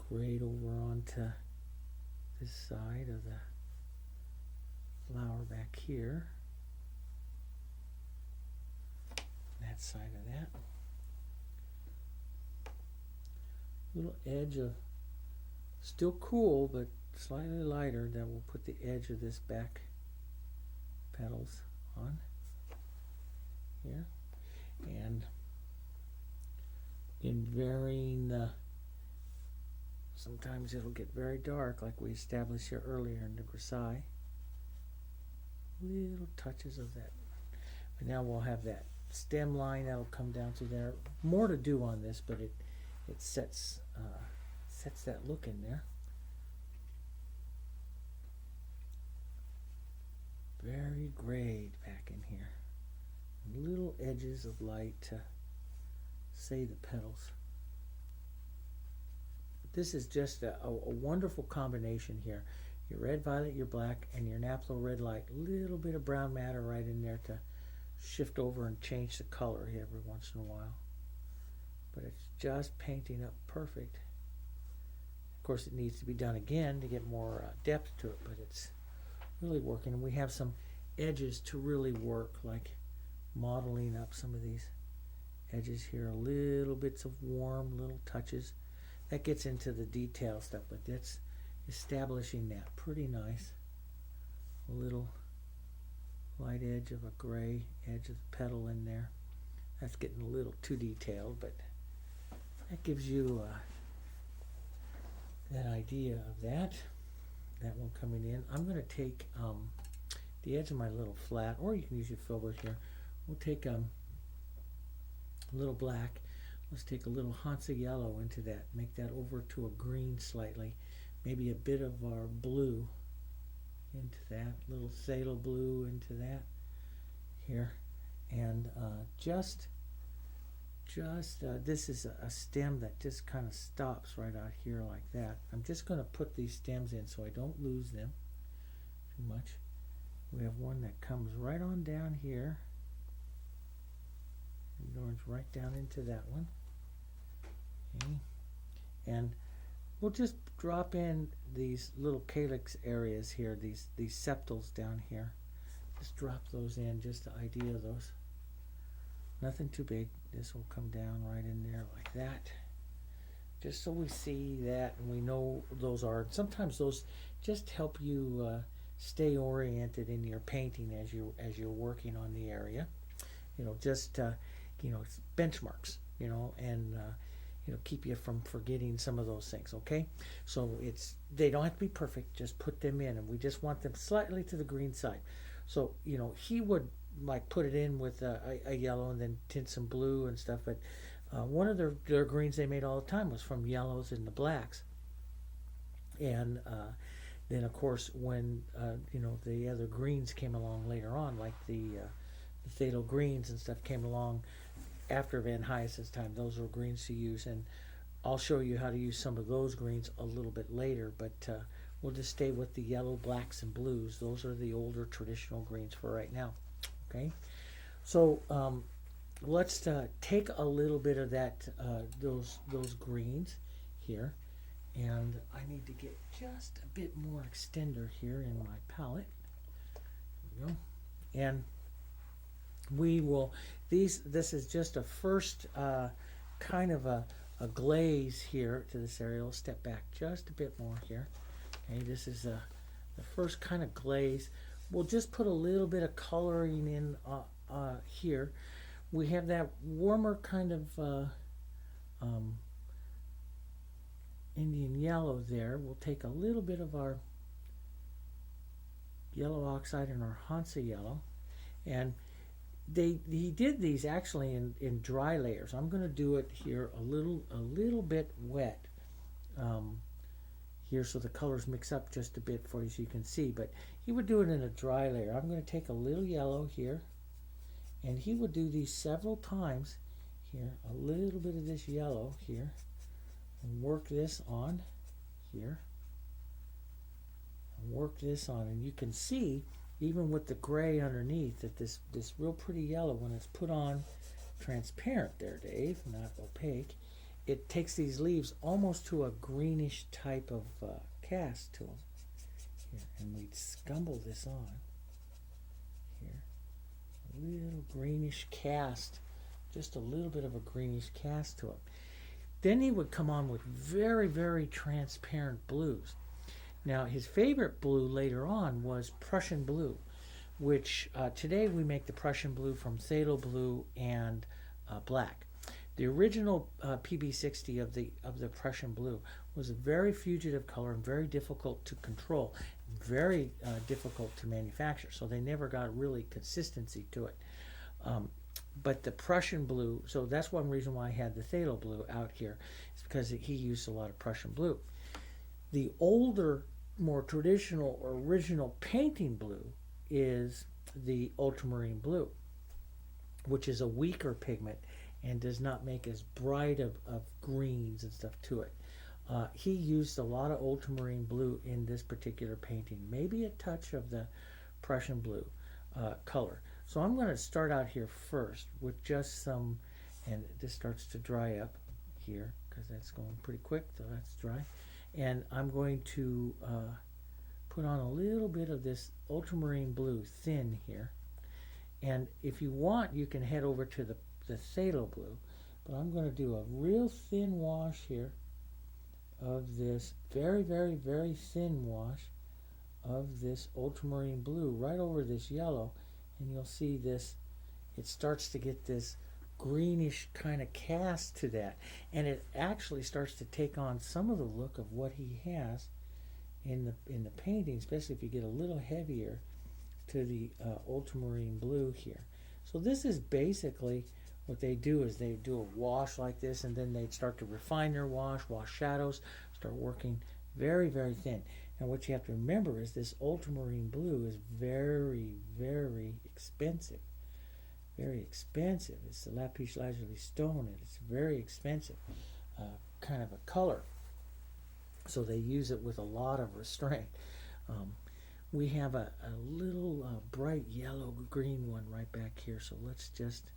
Grade over onto this side of the flower back here. That side of that. Little edge of, still cool but slightly lighter, that will put the edge of this back petals on here. And in varying, sometimes it'll get very dark like we established here earlier in the grisaille. Little touches of that. But now we'll have that stem line that'll come down through there. More to do on this, but it sets that look in there. Very grayed back in here. Little edges of light to say the petals. But this is just a wonderful combination here. Your red, violet, your black, and your naphtha red light. A little bit of brown matter right in there to shift over and change the color here every once in a while. But it's just painting up perfect. Of course, it needs to be done again to get more depth to it, but it's really working. And we have some edges to really work, like modeling up some of these edges here, little bits of warm little touches. That gets into the detail stuff, but that's establishing that pretty nice. A little light edge of a gray edge of the petal in there. That's getting a little too detailed, but that gives you that idea of that. That one coming in. I'm going to take the edge of my little flat, or you can use your filbert here. We'll take a little black. Let's take a little Hansa yellow into that. Make that over to a green slightly. Maybe a bit of our blue into that. Little phthalo blue into that here. And this is a stem that just kind of stops right out here like that. I'm just going to put these stems in so I don't lose them too much. We have one that comes right on down here. And goes right down into that one. Okay. And we'll just drop in these little calyx areas here, these sepals down here. Just drop those in, just the idea of those. Nothing too big. This will come down right in there like that. Just so we see that and we know those are. Sometimes those just help you stay oriented in your painting as you're working on the area. Just benchmarks. And keep you from forgetting some of those things. Okay, so they don't have to be perfect. Just put them in, and we just want them slightly to the green side. So he would like put it in with a yellow and then tint some blue and stuff. But one of their greens they made all the time was from yellows and the blacks. And then of course when the other greens came along later on, like the phthalo greens and stuff came along after Van Hyacinth's time, those were greens to use, and I'll show you how to use some of those greens a little bit later, but we'll just stay with the yellow, blacks, and blues. Those are the older traditional greens for right now. Okay, so let's take a little bit of that, those greens here, and I need to get just a bit more extender here in my palette. There we go. And we will, this is just a first kind of a glaze here to this area. I'll step back just a bit more here. Okay, this is the first kind of glaze. We'll just put a little bit of coloring in here. We have that warmer kind of Indian yellow there. We'll take a little bit of our yellow oxide and our Hansa yellow, and he did these actually in dry layers. I'm going to do it here a little bit wet here so the colors mix up just a bit for you so you can see. But he would do it in a dry layer. I'm going to take a little yellow here, and he would do these several times here, a little bit of this yellow here, and work this on here, and work this on. And you can see, even with the gray underneath, that this real pretty yellow, when it's put on transparent there, Dave, not opaque, it takes these leaves almost to a greenish type of cast to them. Here, and we scumble this on here, a little greenish cast, just a little bit of a greenish cast to it. Then he would come on with very, very transparent blues. Now, his favorite blue later on was Prussian blue, which today we make the Prussian blue from phthalo blue and black. The original PB60 of the Prussian blue was a very fugitive color and very difficult to control, very difficult to manufacture. So they never got really consistency to it. But the Prussian blue, so that's one reason why I had the phthalo blue out here, is because he used a lot of Prussian blue. The older, more traditional or original painting blue is the ultramarine blue, which is a weaker pigment and does not make as bright of greens and stuff to it. He used a lot of ultramarine blue in this particular painting, maybe a touch of the Prussian blue color. So I'm going to start out here first with just some, and this starts to dry up here because that's going pretty quick, so that's dry. And I'm going to put on a little bit of this ultramarine blue thin here. And if you want, you can head over to the phthalo blue, but I'm going to do a real thin wash here of this very, very, very thin wash of this ultramarine blue right over this yellow, and you'll see this, it starts to get this greenish kind of cast to that, and it actually starts to take on some of the look of what he has in the painting, especially if you get a little heavier to the ultramarine blue here. So this is basically what they do, is they do a wash like this, and then they start to refine their wash shadows, start working very, very thin. And what you have to remember is this ultramarine blue is very, very expensive. Very expensive. It's the lapis lazuli stone, and it's very expensive kind of a color. So they use it with a lot of restraint. We have a little bright yellow-green one right back here, so let's just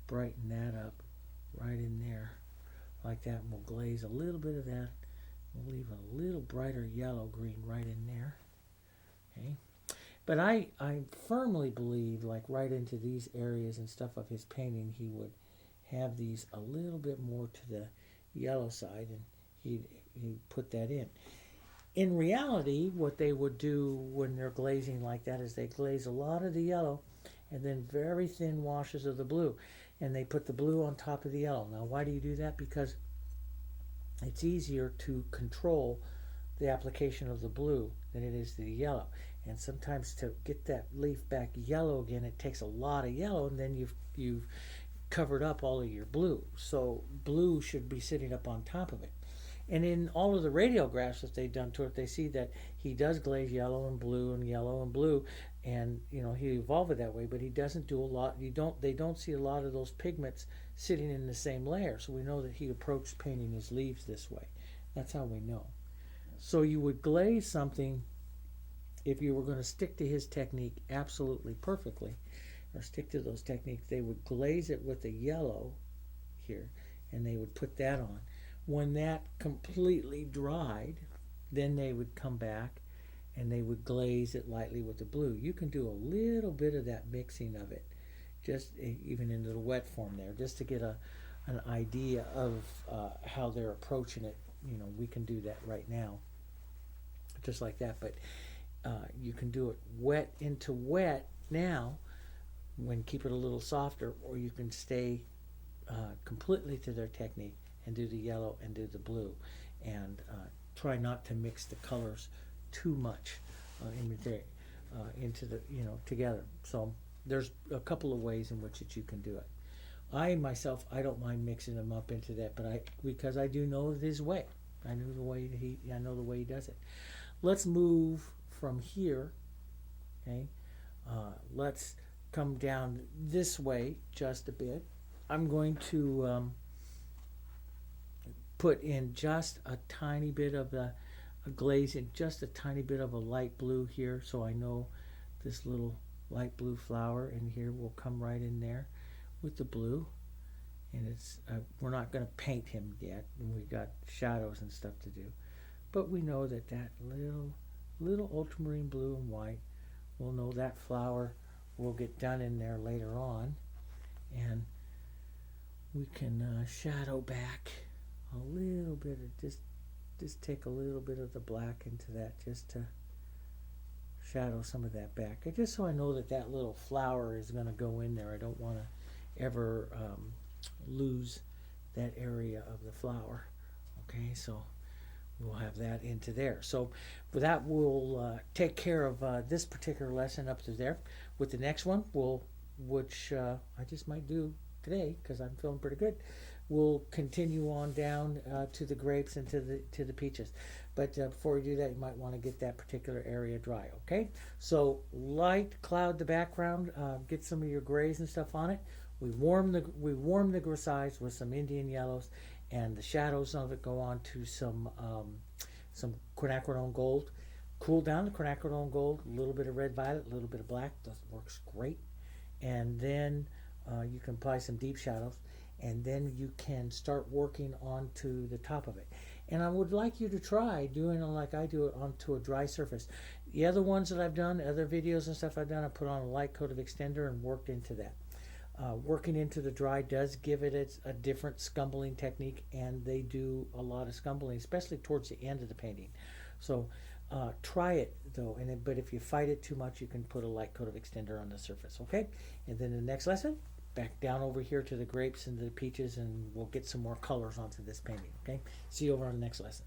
brighten that up right in there like that, and we'll glaze a little bit of that. We'll leave a little brighter yellow-green right in there. Okay. But I firmly believe, like right into these areas and stuff of his painting, he would have these a little bit more to the yellow side, and he'd put that in. In reality, what they would do when they're glazing like that is they glaze a lot of the yellow and then very thin washes of the blue, and they put the blue on top of the yellow. Now, why do you do that? Because it's easier to control the application of the blue than it is the yellow. And sometimes to get that leaf back yellow again, it takes a lot of yellow, and then you've covered up all of your blue. So blue should be sitting up on top of it. And in all of the radiographs that they've done to it, they see that he does glaze yellow and blue and yellow and blue, and he evolved it that way. But he doesn't do a lot. They don't see a lot of those pigments sitting in the same layer. So we know that he approached painting his leaves this way. That's how we know. So you would glaze something, if you were going to stick to his technique absolutely perfectly, or stick to those techniques, they would glaze it with a yellow here, and they would put that on. When that completely dried, then they would come back and they would glaze it lightly with the blue. You can do a little bit of that mixing of it, just even into the wet form there, just to get an idea of how they're approaching it. We can do that right now, just like that. But you can do it wet into wet now, when keep it a little softer, or you can stay completely to their technique and do the yellow and do the blue, and try not to mix the colors too much into the together. So there's a couple of ways in which that you can do it. I myself, I don't mind mixing them up into that, but because I do know it his way. I know the way he does it. Let's move from here. Okay, let's come down this way just a bit. I'm going to put in just a tiny bit of a glaze and just a tiny bit of a light blue here, so I know this little light blue flower in here will come right in there with the blue. And it's we're not going to paint him yet, and we got shadows and stuff to do, but we know that little ultramarine blue and white, we'll know that flower will get done in there later on, and we can shadow back a little bit of just take a little bit of the black into that, just to shadow some of that back, just so I know that little flower is going to go in there. I don't want to ever lose that area of the flower. Okay, so we'll have that into there. So with that, we'll take care of this particular lesson up to there. With the next one, which I just might do today because I'm feeling pretty good, we'll continue on down to the grapes and to the peaches. But before we do that, you might want to get that particular area dry. Okay, so light cloud the background, get some of your grays and stuff on it. We warm the grisaille with some Indian yellows, and the shadows of it go on to some quinacridone gold. Cool down the quinacridone gold, a little bit of red violet, a little bit of black. That works great. And then you can apply some deep shadows, and then you can start working onto the top of it. And I would like you to try doing it like I do it onto a dry surface. The other ones that I've done, other videos and stuff I've done, I put on a light coat of extender and worked into that. Working into the dry does give it a different scumbling technique, and they do a lot of scumbling, especially towards the end of the painting. So try it though, but if you fight it too much, you can put a light coat of extender on the surface. Okay, and then the next lesson, back down over here to the grapes and the peaches, and we'll get some more colors onto this painting. Okay, see you over on the next lesson.